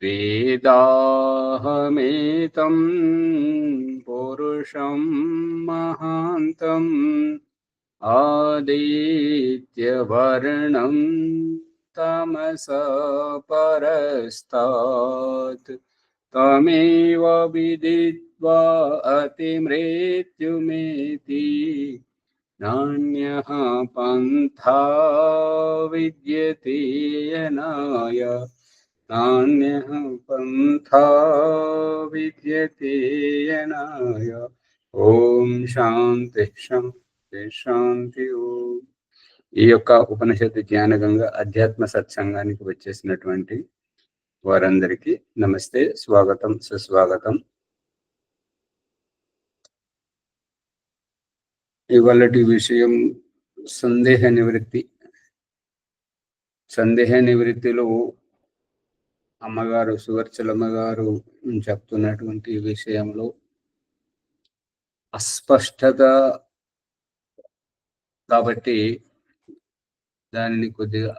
वेदाहमेतं पुरुषं महान्तम् आदित्यवर्णं तमसा परस्तात् तमेव विदित्वा अतिमृत्युमेति नान्यः पन्था विद्यते यनाय नान्यः पन्था विद्यते यनाय। ఓం శాంతి శాంతి శాంతి ఓం. ఈ యొక్క ఉపనిషత్తు జ్ఞానగంగా అధ్యాత్మ సత్సంగానికి వచ్చేసినటువంటి వారందరికీ నమస్తే, స్వాగతం, సుస్వాగతం. ఇవాళటి విషయం సందేహ నివృత్తి. సందేహ నివృత్తిలో అమ్మగారు సువర్చలమ్మ గారు చెప్తున్నటువంటి విషయంలో అస్పష్టత కాబట్టి దానిని కొద్దిగా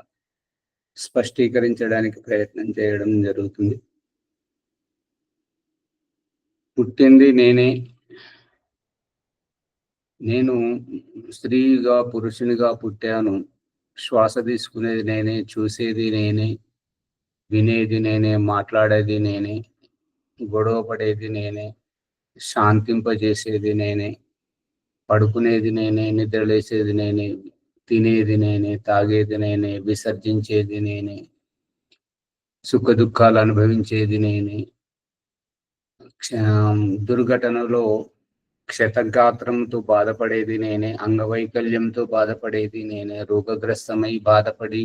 స్పష్టీకరించడానికి ప్రయత్నం చేయడం జరుగుతుంది. పుట్టింది నేనే, నేను స్త్రీగా పురుషునిగా పుట్టాను. శ్వాస తీసుకునేది నేనే, చూసేది నేనే, వినేది నేనే, మాట్లాడేది నేనే, గొడవ పడేది నేనే, శాంతింపజేసేది నేనే, పడుకునేది నేనే, నిద్రలేసేది నేనే, తినేది నేనే, తాగేది నేనే, విసర్జించేది నేనే, సుఖ దుఃఖాలు అనుభవించేది నేనే, దుర్ఘటనలో క్షతగాత్రంతో బాధపడేది నేనే, అంగవైకల్యంతో బాధపడేది నేనే, రోగగ్రస్తమై బాధపడి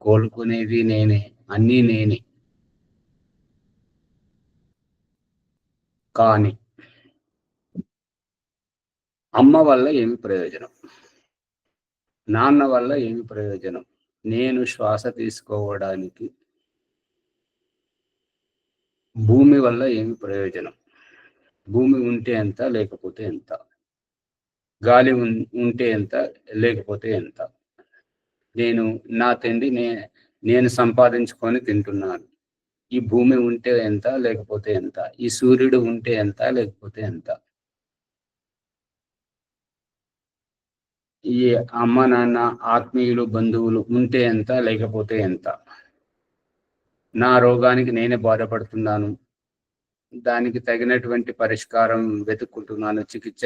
కోలుకునేది నేనే, అన్నీ నేనే. కానీ అమ్మ వల్ల ఏమి ప్రయోజనం, నాన్న వల్ల ఏమి ప్రయోజనం? నేను శ్వాస తీసుకోవడానికి భూమి వల్ల ఏమి ప్రయోజనం? భూమి ఉంటే ఎంత, లేకపోతే ఎంత? గాలి ఉంటే ఎంత, లేకపోతే ఎంత? నేను నా తిండి నేను సంపాదించుకొని తింటున్నాను. ఈ భూమి ఉంటే ఎంత, లేకపోతే ఎంత? ఈ సూర్యుడు ఉంటే ఎంత, లేకపోతే ఎంత? ఈ అమ్మ నాన్న ఆత్మీయులు బంధువులు ఉంటే ఎంత, లేకపోతే ఎంత? నా రోగానికి నేనే బాధపడుతున్నాను, దానికి తగినటువంటి పరిష్కారం వెతుక్కుంటున్నాను, చికిత్స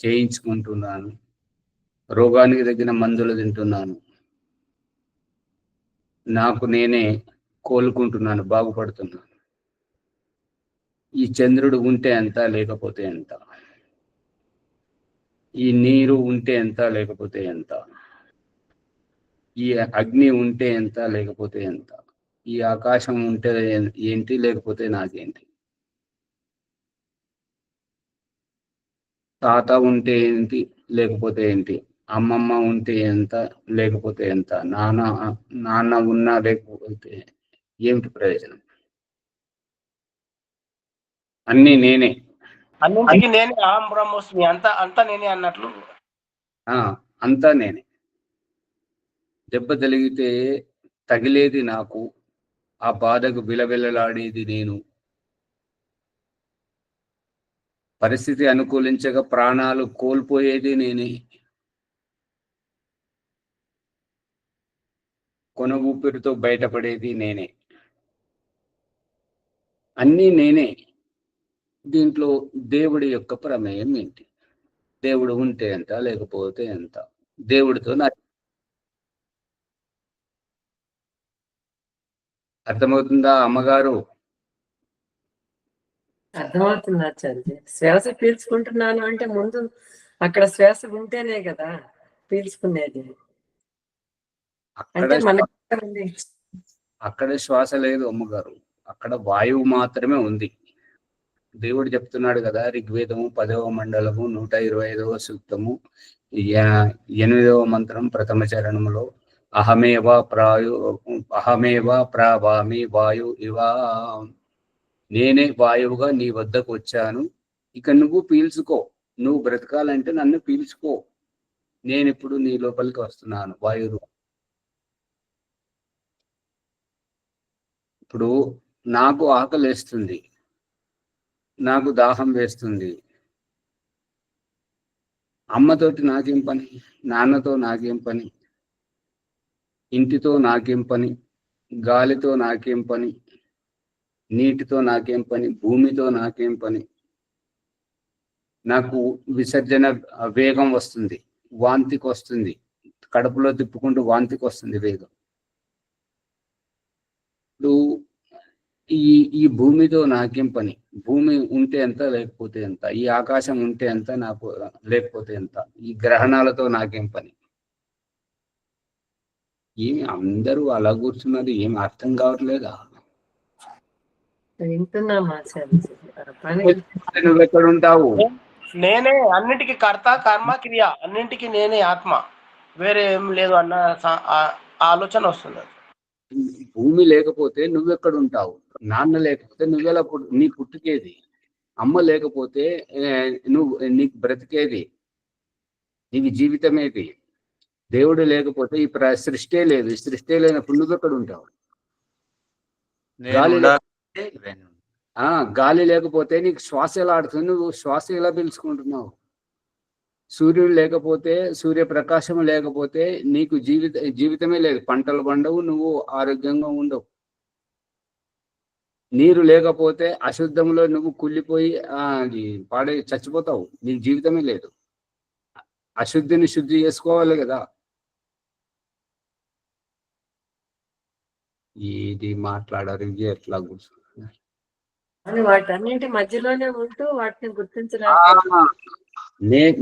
చేయించుకుంటున్నాను, రోగానికి తగిన మందులు తింటున్నాను, నాకు నేనే కోలుకుంటున్నాను, బాగుపడుతున్నాను. ఈ చంద్రుడు ఉంటే ఎంత, లేకపోతే ఎంత? ఈ నీరు ఉంటే ఎంత, లేకపోతే ఎంత? ఈ అగ్ని ఉంటే ఎంత, లేకపోతే ఎంత? ఈ ఆకాశం ఉంటే ఏంటి, లేకపోతే నాకేంటి? తాత ఉంటే ఏంటి, లేకపోతే ఏంటి? అమ్మమ్మ ఉంటే ఎంత, లేకపోతే ఎంత? నాన్న ఉన్నా లేకపోతే ఏమిటి ప్రయోజనం? అన్నీ నేనే, అన్నింటికి నేనే, అహం బ్రహ్మోస్మి, అంతా నేనే అన్నట్లు. అంతా నేనే. దెబ్బ తగిలితే తగిలేది నాకు, ఆ బాధకు బిలబిలలాడేది నేను. పరిస్థితి అనుకూలించక ప్రాణాలు కోల్పోయేది నేనే. కొన ఊపిరితో బయటపడేది నేనే. అన్నీ నేనే. దీంట్లో దేవుడి యొక్క ప్రమేయం ఏంటి? దేవుడు ఉంటే ఎంత, లేకపోతే ఎంత? దేవుడితో నా అర్థమవుతుందా అమ్మగారు? అర్థమవుతుంది ఆచార్య. శ్వాస పీల్చుకుంటున్నాను అంటే ముందు అక్కడ శ్వాస ఉంటేనే కదా పీల్చుకునేది. అంటే అక్కడ శ్వాస లేదు అమ్మగారు, అక్కడ వాయువు మాత్రమే ఉంది. దేవుడు చెప్తున్నాడు కదా, ఋగ్వేదము 10వ మండలము 125వ సూక్తము 8వ మంత్రం ప్రథమ చరణములో అహమేవ ప్రావామి వాయు ఇవా, నేనే వాయువుగా నీ వద్దకు వచ్చాను, ఇక నువ్వు పీల్చుకో, నువ్వు బ్రతకాలంటే నన్ను పీల్చుకో, నేను ఇప్పుడు నీ లోపలికి వస్తున్నాను. వాయువు ఇప్పుడు నాకు ఆకలి వేస్తుంది, నాకు దాహం వేస్తుంది. అమ్మతోటి నాకేం పని, నాన్నతో నాకేం పని, ఇంటితో నాకేం పని, గాలితో నాకేం పని, నీటితో నాకేం పని, భూమితో నాకేం పని. నాకు విసర్జన వేగం వస్తుంది, వాంతికి వస్తుంది, కడుపులో తిప్పుకుంటూ వాంతికి వస్తుంది వేగం. ఇప్పుడు ఈ భూమితో నాకేం పని? భూమి ఉంటే ఎంత, లేకపోతే ఎంత? ఈ ఆకాశం ఉంటే ఎంత, నాకు లేకపోతే ఎంత? ఈ గ్రహణాలతో నాకేం పని? ఏమి అందరూ అలా కూర్చున్నది, ఏమి అర్థం కావట్లేదా? నువ్వు ఎక్కడ ఉంటావు? నేనే అన్నిటికీ కర్త, కర్మ, క్రియ, అన్నింటికి నేనే ఆత్మ, వేరే ఏం లేదు అన్న ఆలోచన వస్తుంది. భూమి లేకపోతే నువ్వెక్కడ ఉంటావు? నాన్న లేకపోతే నువ్వెలా నీ పుట్టుకేది? అమ్మ లేకపోతే నీకు బ్రతికేది, నీకు జీవితమేది? దేవుడు లేకపోతే ఈ సృష్టి లేదు. ఈ సృష్టి లేనప్పుడు నువ్వెక్కడ ఉంటావు? గాలి లేకపోతే నీకు శ్వాస ఎలా ఆడుతుంది? నువ్వు శ్వాస ఎలా పీల్చుకుంటున్నావు? సూర్యుడు లేకపోతే, సూర్యప్రకాశం లేకపోతే నీకు జీవితమే లేదు. పంటలు పండవు, నువ్వు ఆరోగ్యంగా ఉండవు. నీరు లేకపోతే అశుద్ధంలో నువ్వు కుళ్ళిపోయి పాడే చచ్చిపోతావు, నీకు జీవితమే లేదు. అశుద్ధిని శుద్ధి చేసుకోవాలి కదా. ఏది మాట్లాడారు, ఎట్లా కూర్చున్నారు? వాటన్నింటి మధ్యలోనే ఉంటూ వాటిని గుర్తించరా?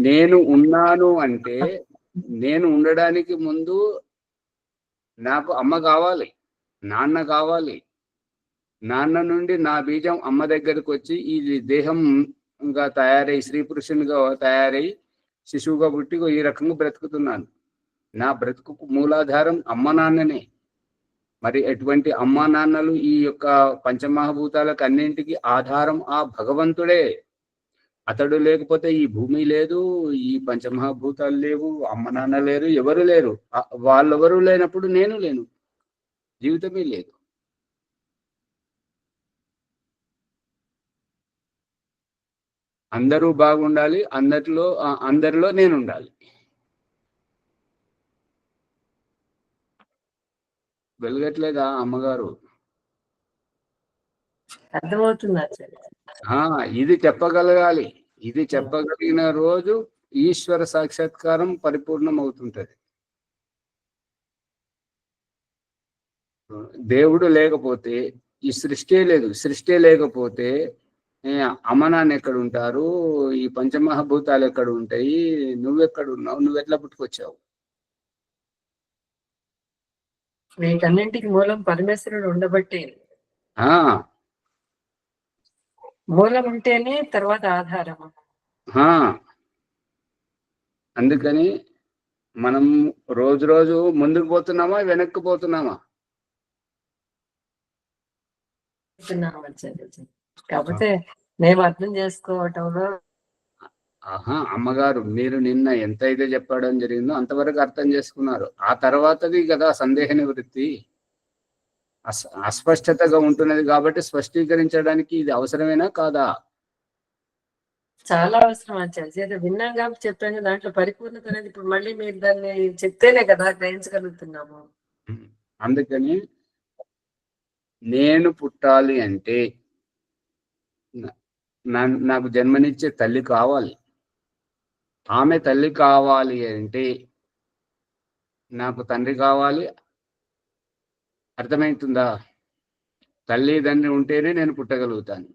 నేను ఉన్నాను అంటే, నేను ఉండడానికి ముందు నాకు అమ్మ కావాలి, నాన్న కావాలి. నాన్న నుండి నా బీజం అమ్మ దగ్గరకు వచ్చి ఈ దేహంగా తయారై, స్త్రీ పురుషునిగా తయారై, శిశువుగా పుట్టి ఈ రకంగా బ్రతుకుతున్నాను. నా బ్రతుకు మూలాధారం అమ్మ నాన్ననే. మరి ఎటువంటి అమ్మా నాన్నలు ఈ యొక్క పంచమహాభూతాలకు అన్నింటికి ఆధారం ఆ భగవంతుడే. అతడు లేకపోతే ఈ భూమి లేదు, ఈ పంచమహాభూతాలు లేవు, అమ్మ నాన్న లేరు, ఎవరు లేరు. వాళ్ళెవరు లేనప్పుడు నేను లేను, జీవితమే లేదు. అందరూ బాగుండాలి, అందరిలో నేను ఉండాలి. వెలగట్లేదా అమ్మగారు? అర్థమవుతుందా? ఇది చెప్పగలగాలి. ఇది చెప్పగలిగిన రోజు ఈశ్వర సాక్షాత్కారం పరిపూర్ణం అవుతుంటది. దేవుడు లేకపోతే ఈ సృష్టి లేదు. సృష్టి లేకపోతే అమ్మ నాన్న ఎక్కడ ఉంటారు? ఈ పంచమహాభూతాలు ఎక్కడ ఉంటాయి? నువ్వెక్కడ ఉన్నావు? నువ్వెట్లా పుట్టుకొచ్చావు? వీటన్నింటికి మూలం పరమేశ్వరుడు ఉండబట్టి. మూలం ఉంటేనే తర్వాత ఆధారము. అందుకని మనం రోజు రోజు ముందుకు పోతున్నామా, వెనక్కి పోతున్నామా? కాకపోతే మేము అర్థం చేసుకోవటంలో అమ్మగారు, మీరు నిన్న ఎంతైతే చెప్పడం జరిగిందో అంతవరకు అర్థం చేసుకున్నారు. ఆ తర్వాతది కదా సందేహ నివృత్తి. అస్పష్టతగా ఉంటున్నది కాబట్టి స్పష్టీకరించడానికి ఇది అవసరమేనా కాదా? చాలా అవసరం ఆచార్య. విన్నాం కాబట్టి చెప్పాను. దాంట్లో పరిపూర్ణత అనేది ఇప్పుడు మళ్ళీ మీరు దాన్ని చెప్తేనే కదా గ్రహించగలుగుతున్నాము. అందుకని నేను పుట్టాలి అంటే నాకు జన్మనిచ్చే తల్లి కావాలి. ఆమె తల్లి కావాలి అంటే నాకు తండ్రి కావాలి. అర్థమవుతుందా? తల్లిదండ్రి ఉంటేనే నేను పుట్టగలుగుతాను.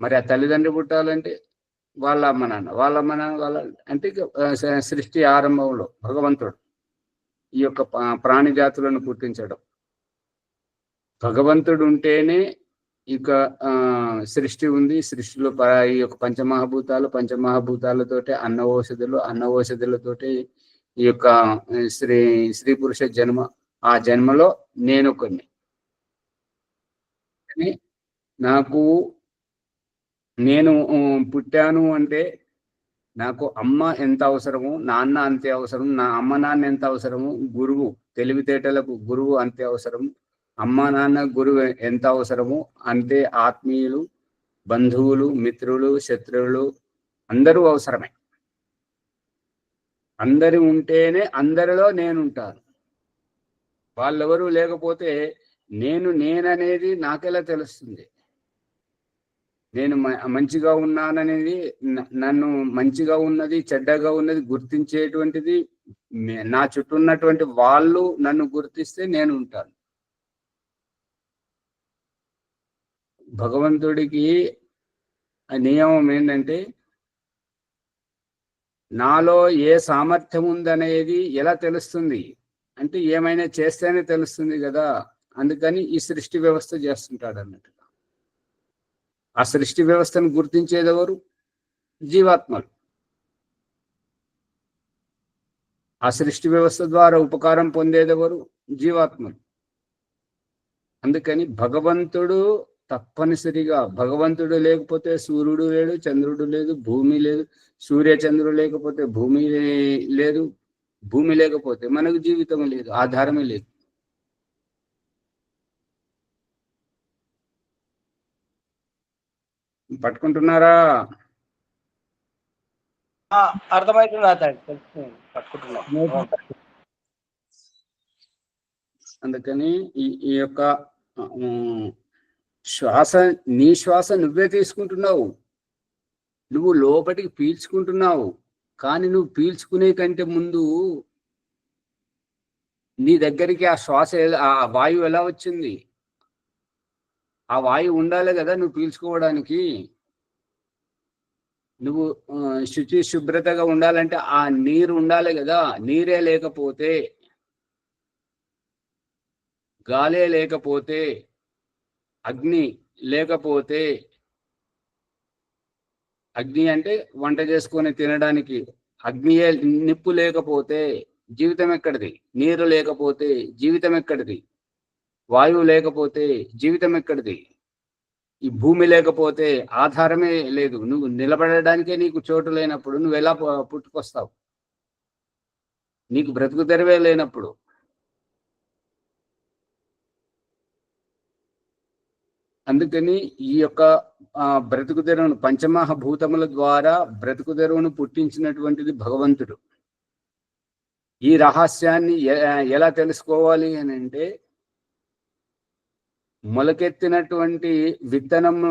మరి ఆ తల్లిదండ్రి పుట్టాలంటే వాళ్ళ అమ్మ నాన్న వాళ్ళ అంటే సృష్టి ఆరంభంలో భగవంతుడు ఈ యొక్క ప్రాణి జాతులను పుట్టించడం. భగవంతుడు ఉంటేనే ఇక సృష్టి ఉంది. సృష్టిలో ఈ యొక్క పంచమహాభూతాలతోటే అన్నౌషధులతోటి ఈ యొక్క స్త్రీ పురుష జన్మ. ఆ జన్మలో నేను కొన్ని నేను పుట్టాను అంటే నాకు అమ్మ ఎంత అవసరము, నాన్న అంతే అవసరం. నా అమ్మ నాన్న ఎంత అవసరము, గురువు తెలివితేటలకు గురువు అంతే అవసరం. అమ్మ నాన్న గురువు ఎంత అవసరమో అంతే ఆత్మీయులు, బంధువులు, మిత్రులు, శత్రువులు అందరూ అవసరమే. అందరూ ఉంటేనే అందరిలో నేనుంటాను. వాళ్ళెవరూ లేకపోతే నేననేది నాకెలా తెలుస్తుంది? నేను మంచిగా ఉన్నాననేది, నన్ను మంచిగా ఉన్నది చెడ్డగా ఉన్నది గుర్తించేటువంటిది నా చుట్టూ ఉన్నటువంటి వాళ్ళు నన్ను గుర్తిస్తే నేను ఉంటాను. భగవంతుడికి నియమం ఏంటంటే, నాలో ఏ సామర్థ్యం ఉందనేది ఎలా తెలుస్తుంది అంటే, ఏమైనా చేస్తేనే తెలుస్తుంది కదా. అందుకని ఈ సృష్టి వ్యవస్థ చేస్తుంటాడు అన్నట్టుగా. ఆ సృష్టి వ్యవస్థను గుర్తించేది ఎవరు? జీవాత్మలు. ఆ సృష్టి వ్యవస్థ ద్వారా ఉపకారం పొందేది ఎవరు? జీవాత్మలు. అందుకని భగవంతుడు తప్పనిసరిగా, భగవంతుడు లేకపోతే సూర్యుడు లేడు, చంద్రుడు లేదు, భూమి లేదు. సూర్య చంద్రుడు లేకపోతే భూమి లేదు, భూమి లేకపోతే మనకు జీవితం లేదు, ఆధారమే లేదు. పట్టుకుంటున్నారా? అర్థమవుతుంది ఆచార్య, పట్టుకుంటున్నా. అందుకని ఈ యొక్క శ్వాస, నీ శ్వాస నువ్వే తీసుకుంటున్నావు, నువ్వు లోపలికి పీల్చుకుంటున్నావు. కానీ నువ్వు పీల్చుకునే కంటే ముందు నీ దగ్గరికి ఆ శ్వాస, ఆ వాయువు ఎలా వచ్చింది? ఆ వాయువు ఉండాలి కదా నువ్వు పీల్చుకోవడానికి. నువ్వు శుచి శుభ్రతగా ఉండాలంటే ఆ నీరు ఉండాలి కదా. నీరే లేకపోతే, గాలే లేకపోతే, అగ్ని లేకపోతే, అగ్ని అంటే వంట చేసుకొని తినడానికి, అగ్నియే నిప్పు లేకపోతే జీవితం ఎక్కడిది? నీరు లేకపోతే జీవితం ఎక్కడిది? వాయువు లేకపోతే జీవితం ఎక్కడిది? ఈ భూమి లేకపోతే ఆధారమే లేదు. నువ్వు నిలబడడానికే నీకు చోటు లేనప్పుడు నువ్వు ఎలా పుట్టుకొస్తావు? నీకు బ్రతుకు తెరవే లేనప్పుడు. అందుకని ఈ యొక్క బ్రతుకు తెరువును, పంచమహాభూతముల ద్వారా బ్రతుకు తెరువును పుట్టించినటువంటిది భగవంతుడు. ఈ రహస్యాన్ని ఎలా తెలుసుకోవాలి అని అంటే, మొలకెత్తినటువంటి విత్తనంలోంచి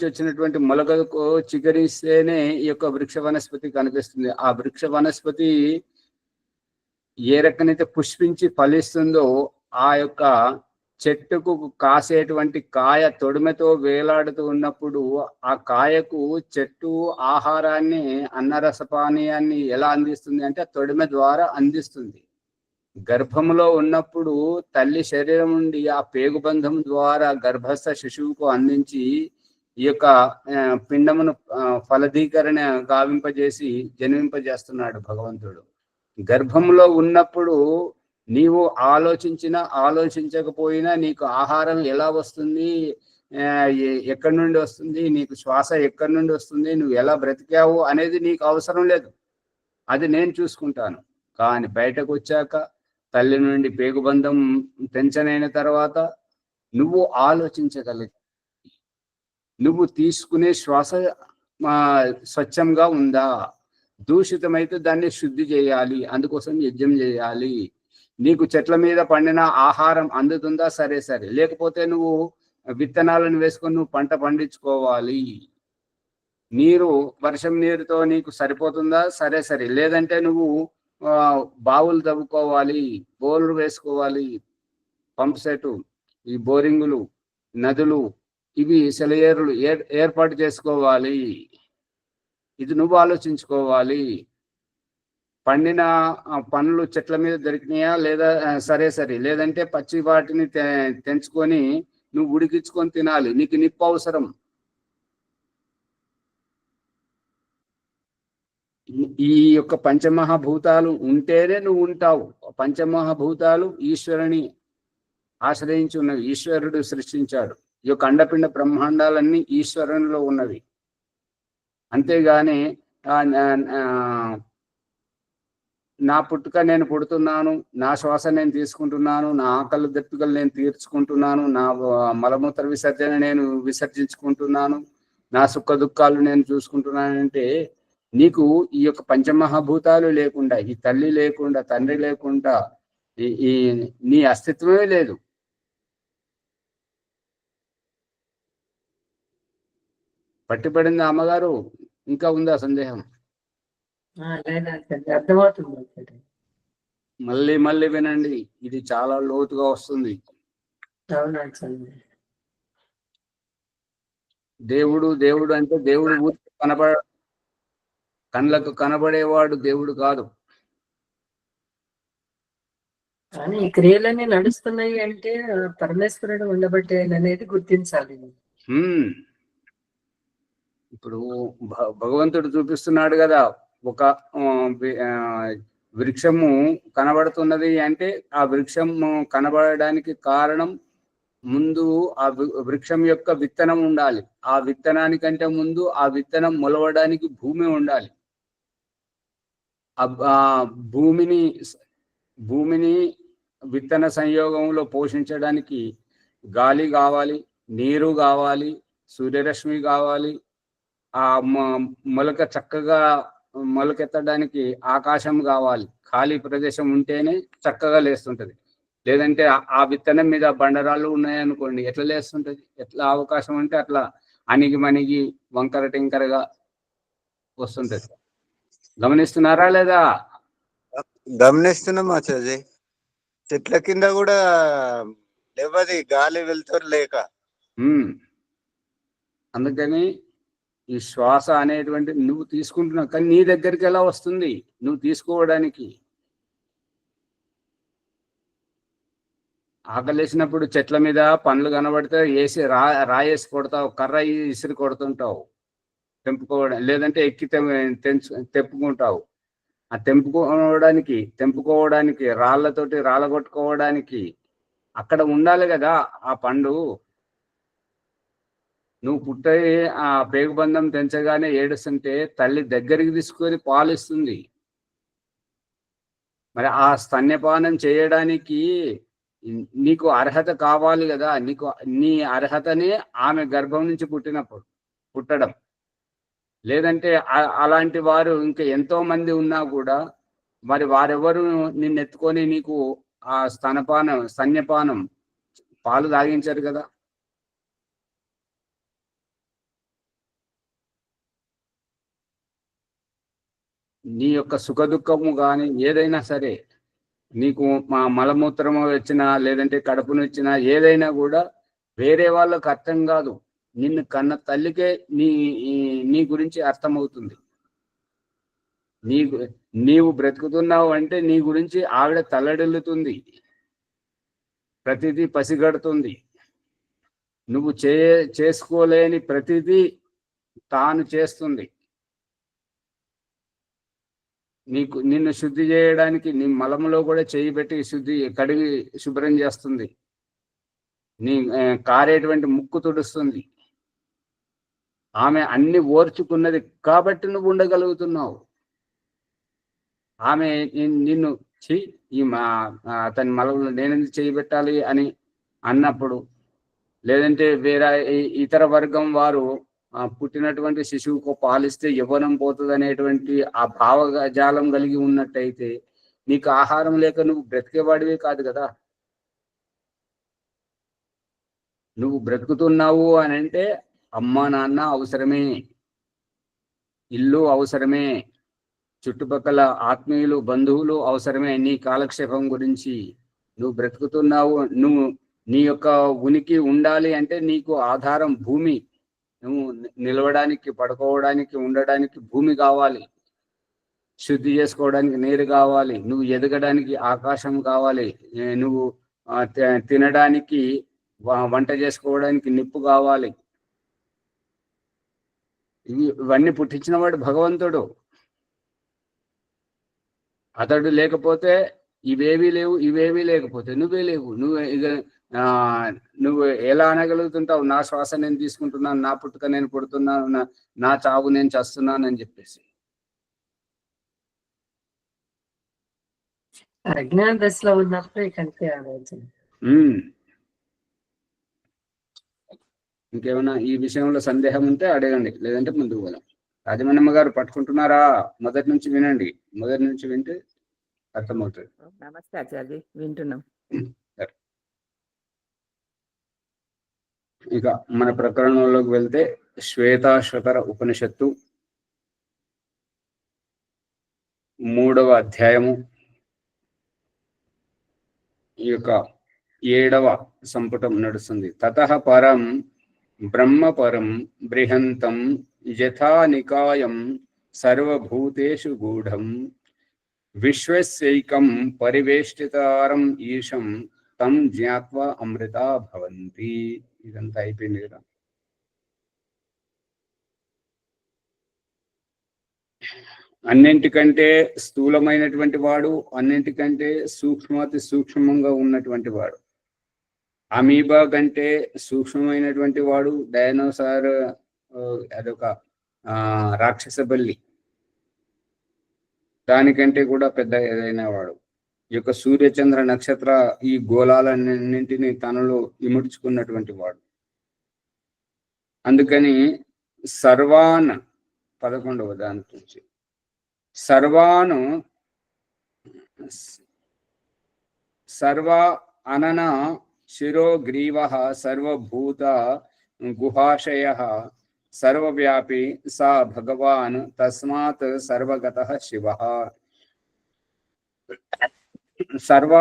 వచ్చినటువంటి మొలకకు చిగురిస్తేనే ఈ యొక్క వృక్ష వనస్పతి కనిపిస్తుంది. ఆ వృక్ష వనస్పతి ఏ రకనైతే పుష్పించి ఫలిస్తుందో, ఆ యొక్క చెట్టుకు కాసేటువంటి కాయ తొడిమెతో వేలాడుతూ ఉన్నప్పుడు ఆ కాయకు చెట్టు ఆహారాన్ని, అన్నరసపానీయాన్ని ఎలా అందిస్తుంది అంటే తొడిమె ద్వారా అందిస్తుంది. గర్భములో ఉన్నప్పుడు తల్లి శరీరం నుండి ఆ పేగుబంధం ద్వారా గర్భస్థ శిశువుకు అందించి ఈ యొక్క పిండమును ఫలదీకరణ గావింపజేసి జన్మింపజేస్తున్నాడు భగవంతుడు. గర్భంలో ఉన్నప్పుడు నీవు ఆలోచించకపోయినా నీకు ఆహారం ఎలా వస్తుంది, ఎక్కడి నుండి వస్తుంది, నీకు శ్వాస ఎక్కడి నుండి వస్తుంది, నువ్వు ఎలా బ్రతికావు అనేది నీకు అవసరం లేదు. అది నేను చూసుకుంటాను. కానీ బయటకు వచ్చాక, తల్లి నుండి పేగుబంధం పెంచనైన తర్వాత నువ్వు ఆలోచించగలిగి, నువ్వు తీసుకునే శ్వాస స్వచ్ఛంగా ఉందా? దూషితమైతే దాన్ని శుద్ధి చేయాలి, అందుకోసం యజ్ఞం చేయాలి. నీకు చెట్ల మీద పండిన ఆహారం అందుతుందా? సరే, లేకపోతే నువ్వు విత్తనాలను వేసుకొని నువ్వు పంట పండించుకోవాలి. నీరు, వర్షం నీరుతో నీకు సరిపోతుందా? సరే, లేదంటే నువ్వు బావులు తవ్వుకోవాలి, బోర్లు వేసుకోవాలి, పంప్ సెట్, ఈ బోరింగులు, నదులు, ఇవి సెలయేరులు ఏర్పాటు చేసుకోవాలి. ఇది నువ్వు ఆలోచించుకోవాలి. పండిన పండ్లు చెట్ల మీద దొరికినాయా లేదా? సరే, లేదంటే పచ్చి వాటిని తెంచుకొని నువ్వు ఉడికించుకొని తినాలి. నీకు నిప్పు అవసరం. ఈ యొక్క పంచమహాభూతాలు ఉంటేనే నువ్వు ఉంటావు. పంచమహాభూతాలు ఈశ్వరుని ఆశ్రయించి ఉన్నవి. ఈశ్వరుడు సృష్టించాడు. ఈ యొక్క అండపిండ బ్రహ్మాండాలన్నీ ఈశ్వరునిలో ఉన్నవి. అంతేగాని నా పుట్టుక నేను పుడుతున్నాను, నా శ్వాస నేను తీసుకుంటున్నాను, నా ఆకలి దప్పికలు నేను తీర్చుకుంటున్నాను, నా మలమూత్ర విసర్జన నేను విసర్జించుకుంటున్నాను, నా సుఖ దుఃఖాలు నేను చూసుకుంటున్నానంటే నీకు ఈ యొక్క పంచమహాభూతాలు లేకుండా, ఈ తల్లి లేకుండా, తండ్రి లేకుండా ఈ నీ అస్తిత్వమే లేదు. పట్టిపడింది అమ్మగారు? ఇంకా ఉందా సందేహం? అర్థమవుతుంది. మళ్ళీ మళ్ళీ వినండి, ఇది చాలా లోతుగా వస్తుంది. దేవుడు దేవుడు అంటే దేవుడు ఊరికి కళ్ళకు కనబడేవాడు దేవుడు కాదు. కానీ ఈ క్రియలన్నీ నడుస్తున్నాయి అంటే పరమేశ్వరుడు ఉండబట్టే అనేది గుర్తించాలి. ఇప్పుడు భగవంతుడు చూపిస్తున్నాడు కదా, ఒక వృక్షము కనబడుతున్నది అంటే ఆ వృక్షము కనబడడానికి కారణం ముందు ఆ వృక్షం యొక్క విత్తనం ఉండాలి. ఆ విత్తనానికంటే ముందు ఆ విత్తనం మొలవడానికి భూమి ఉండాలి. ఆ భూమిని విత్తన సంయోగంలో పోషించడానికి గాలి కావాలి, నీరు కావాలి, సూర్యరశ్మి కావాలి. ఆ మొలక చక్కగా మొలకెత్తడానికి ఆకాశం కావాలి. ఖాళీ ప్రదేశం ఉంటేనే చక్కగా లేస్తుంటది. లేదంటే ఆ విత్తనం మీద బండరాళ్ళు ఉన్నాయనుకోండి, ఎట్లా లేస్తుంటది? ఎట్లా అవకాశం అంటే అట్లా అణిగి మణిగి వంకర టింకరగా వస్తుంటది. గమనిస్తున్నారా లేదా? గమనిస్తున్నాం ఆచార్య. చెట్ల కింద కూడా లేవది, గాలి వెళ్తారు లేక. అందుకని ఈ శ్వాస అనేటువంటి నువ్వు తీసుకుంటున్నావు, కానీ నీ దగ్గరికి ఎలా వస్తుంది నువ్వు తీసుకోవడానికి? ఆకలేసినప్పుడు చెట్ల మీద పండ్లు కనబడితే వేసి రాయేసి కొడతావు, కర్ర ఇసిరి కొడుతుంటావు తెంపుకోవడం, లేదంటే ఎక్కి తెంపుకుంటావు. ఆ తెంపుకోవడానికి రాళ్లతోటి రాళ్ళగొట్టుకోవడానికి అక్కడ ఉండాలి కదా ఆ పండు. నువ్వు పుట్టి ఆ పేగుబంధం తెంచగానే ఏడుస్తుంటే తల్లి దగ్గరికి తీసుకొని పాలిస్తుంది. మరి ఆ స్తన్యపానం చేయడానికి నీకు అర్హత కావాలి కదా. నీ అర్హతని ఆమె గర్భం నుంచి పుట్టడం. లేదంటే అలాంటి వారు ఇంకా ఎంతో మంది ఉన్నా కూడా మరి వారెవరు నిన్నెత్తుకొని నీకు ఆ స్తన్యపానం పాలు తాగించారు కదా. నీ యొక్క సుఖ దుఃఖము కానీ ఏదైనా సరే, నీకు మా మలమూత్రము వచ్చినా లేదంటే కడుపును వచ్చినా ఏదైనా కూడా వేరే వాళ్ళకు అర్థం కాదు. నిన్ను కన్న తల్లికే నీ గురించి అర్థమవుతుంది. నీవు బ్రతుకుతున్నావు అంటే నీ గురించి ఆవిడ తల్లడిల్లుతుంది, ప్రతిదీ పసిగడుతుంది. నువ్వు చేసుకోలేని ప్రతిదీ తాను చేస్తుంది. నిన్ను శుద్ధి చేయడానికి నీ మలములో కూడా చేయి పెట్టి కడిగి శుభ్రం చేస్తుంది. నీ కారేటువంటి ముక్కు తుడుస్తుంది. ఆమె అన్ని ఓర్చుకున్నది కాబట్టి నువ్వు ఉండగలుగుతున్నావు. ఆమె నిన్ను అతని మలంలో నేనెందుకు చేయబెట్టాలి అని అన్నప్పుడు, లేదంటే వేరే ఇతర వర్గం వారు పుట్టినటువంటి శిశువుకు పాలిస్తే యవ్వనం పోతుంది అనేటువంటి ఆ భావజాలం కలిగి ఉన్నట్టయితే నీకు ఆహారం లేక నువ్వు బ్రతికేవాడివే కాదు కదా. నువ్వు బ్రతుకుతున్నావు అని అంటే అమ్మ నాన్న అవసరమే, ఇల్లు అవసరమే, చుట్టుపక్కల ఆత్మీయులు బంధువులు అవసరమే. నీ కాలక్షేపం గురించి నువ్వు బ్రతుకుతున్నావు. నీ యొక్క ఉనికి ఉండాలి అంటే నీకు ఆధారం భూమి. నువ్వు నిలవడానికి, పడుకోవడానికి, ఉండడానికి భూమి కావాలి. శుద్ధి చేసుకోవడానికి నీరు కావాలి. నువ్వు ఎదగడానికి ఆకాశం కావాలి. నువ్వు తినడానికి, వంట చేసుకోవడానికి నిప్పు కావాలి. ఇవన్నీ పుట్టించిన వాడు భగవంతుడు. అతడు లేకపోతే ఇవేవీ లేవు, ఇవేవీ లేకపోతే నువ్వే లేవు. నువ్వు ఎలా అనగలుగుతుంటావు నా శ్వాస నేను తీసుకుంటున్నాను, నా పుట్టుక నేను పుడుతున్నాను, నా చావు నేను చస్తున్నాను అని చెప్పేసి? అజ్ఞాన దశలో ఉన్నప్పుడు ఇకంతే ఆలోచన. ఇంకేమైనా ఈ విషయంలో సందేహం ఉంటే అడగండి, లేదంటే ముందుకు పోదాం. రాజమన్నమ్మ గారు పట్టుకుంటున్నారా? మొదటి నుంచి వినండి, మొదటి నుంచి వింటే అర్థమవుతుంది. నమస్తే ఆచార్య, వింటున్నాం. ఇక మన ప్రకరణంలోకి వెళ్తే శ్వేతాశ్వతర ఉపనిషత్తు 3వ అధ్యాయము ఈ యొక్క 7వ సంపుటం నడుస్తుంది. తతః పరం బ్రహ్మ పరం బృహంతం యథా నికాయం సర్వభూతేషు గూఢం విశ్వస్యైకం పరివేష్టితారం ఈశం తం జ్ఞాత్వా అమృతా భవంతి. ఇదంతా అయిపోయింది కదా. అన్నింటికంటే స్థూలమైనటువంటి వాడు, అన్నింటికంటే సూక్ష్మాతి సూక్ష్మంగా ఉన్నటువంటి వాడు, అమీబా కంటే సూక్ష్మమైనటువంటి వాడు, డైనోసార్ అదొక రాక్షస బల్లి, దానికంటే కూడా పెద్ద ఏదైనా వాడు, ఈ యొక్క సూర్యచంద్ర నక్షత్ర ఈ గోళాలన్నింటినీ తనలో ఇముడ్చుకున్నటువంటి వాడు. అందుకని సర్వాన్ 11వ దాని నుంచి సర్వాను సర్వ అనన శిరోగ్రీవ సర్వభూత గుహాశయ సర్వవ్యాపి సా భగవాన్ తస్మాత్ సర్వగతః శివః. సర్వ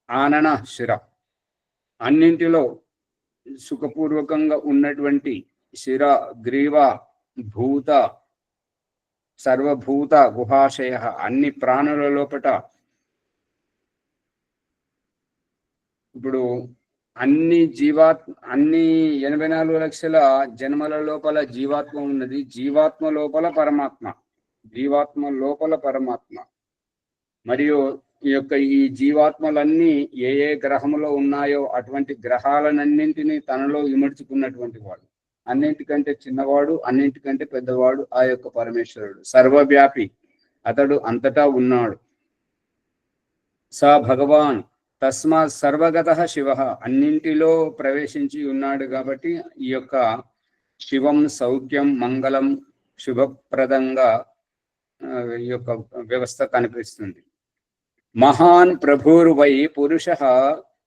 ఆనన శిర, అన్నింటిలో సుఖపూర్వకంగా ఉన్నటువంటి శిర గ్రీవ భూత సర్వభూత గుహాశయ, అన్ని ప్రాణుల లోపట, ఇప్పుడు అన్ని 84 లక్షల జన్మల లోపల జీవాత్మ ఉన్నది. జీవాత్మ లోపల పరమాత్మ, జీవాత్మ లోపల పరమాత్మ. మరియు ఈ జీవాత్మలన్నీ ఏ ఏ గ్రహములో ఉన్నాయో అటువంటి గ్రహాలన్నింటినీ తనలో ఇమర్చుకున్నటువంటి వాడు, అన్నింటికంటే చిన్నవాడు, అన్నింటికంటే పెద్దవాడు ఆ యొక్క పరమేశ్వరుడు. సర్వవ్యాపి, అతడు అంతటా ఉన్నాడు. సా భగవాన్ తస్మాత్ సర్వగతః శివః, అన్నింటిలో ప్రవేశించి ఉన్నాడు కాబట్టి ఈ యొక్క శివం సౌఖ్యం మంగళం శుభప్రదంగా ఈ యొక్క వ్యవస్థ కనిపిస్తుంది. మహాన్ ప్రభుర్వై పురుషః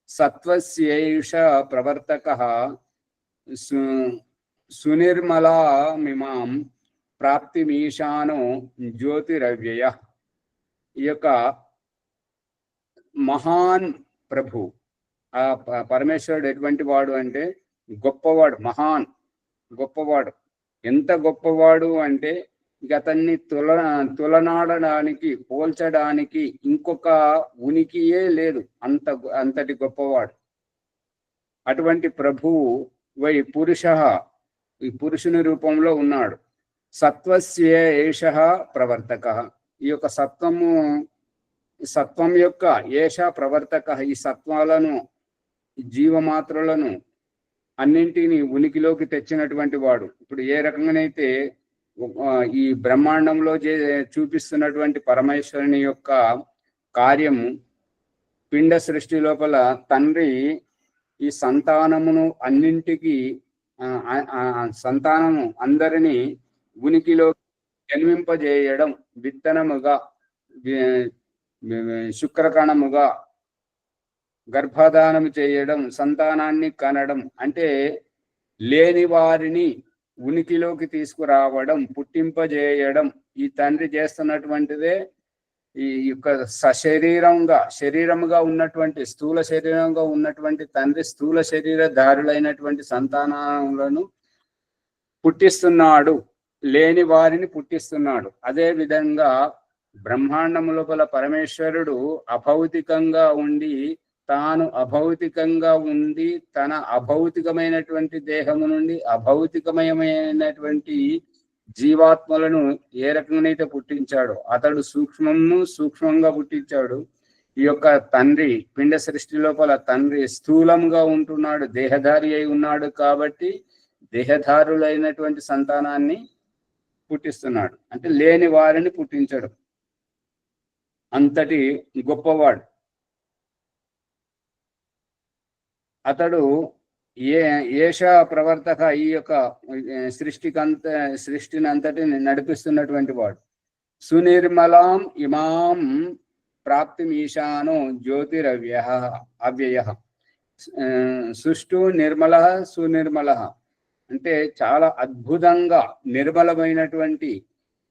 సత్వస్యేష ప్రవర్తకః సునిర్మలామిమాం ప్రాప్తిమీశానో జ్యోతిరవ్యయ. ఈ యొక్క మహాన్ ప్రభు, ఆ పరమేశ్వరుడు ఎటువంటి వాడు అంటే గొప్పవాడు, మహాన్ గొప్పవాడు. ఎంత గొప్పవాడు అంటే ఇక అతన్ని తులనాడడానికి పోల్చడానికి ఇంకొక ఉనికియే లేదు, అంతటి గొప్పవాడు. అటువంటి ప్రభువు వై పురుష, ఈ పురుషుని రూపంలో ఉన్నాడు. సత్వస్య ఏషః ప్రవర్తక, ఈ యొక్క సత్వం యొక్క ఏష ప్రవర్తక, ఈ సత్వాలను జీవమాత్రలను అన్నింటినీ ఉనికిలోకి తెచ్చినటువంటి వాడు. ఇప్పుడు ఏ రకంగానైతే ఈ బ్రహ్మాండంలో చూపిస్తున్నటువంటి పరమేశ్వరుని యొక్క కార్యము, పిండ సృష్టి లోపల తండ్రి ఈ సంతానమును అన్నింటికి సంతానము అందరినీ ఉనికిలో జన్మింపజేయడం, విత్తనముగా శుక్రకణముగా గర్భధానము చేయడం, సంతానాన్ని కనడం, అంటే లేని వారిని ఉనికిలోకి తీసుకురావడం, పుట్టింపజేయడం, ఈ తండ్రి చేస్తున్నటువంటిదే. ఈ యొక్క శరీరముగా ఉన్నటువంటి స్థూల శరీరంగా ఉన్నటువంటి తండ్రి స్థూల శరీరధారులైనటువంటి సంతానాలను పుట్టిస్తున్నాడు, లేని వారిని పుట్టిస్తున్నాడు. అదే విధంగా బ్రహ్మాండము లోపల పరమేశ్వరుడు అభౌతికంగా ఉండి, తాను అభౌతికంగా ఉండి తన అభౌతికమైనటువంటి దేహము నుండి అభౌతికమయమైనటువంటి జీవాత్మలను ఏ రకంగానైతే పుట్టించాడో, అతడు సూక్ష్మంగా పుట్టించాడు. ఈ యొక్క తండ్రి పిండ సృష్టి లోపల తండ్రి స్థూలంగా ఉంటున్నాడు, దేహధారి అయి ఉన్నాడు. కాబట్టి దేహధారులైనటువంటి సంతానాన్ని పుట్టిస్తున్నాడు, అంటే లేని వారిని పుట్టించడం. అంతటి గొప్పవాడు. అతడు ఏష ప్రవర్తక, ఈ యొక్క సృష్టిని అంతటిని నడిపిస్తున్నటువంటి వాడు. సునిర్మలాం ఇమాం ప్రాప్తిం ఈశానో జ్యోతిరవ్యయ. సుష్టు నిర్మల సునిర్మల అంటే చాలా అద్భుతంగా నిర్మలమైనటువంటి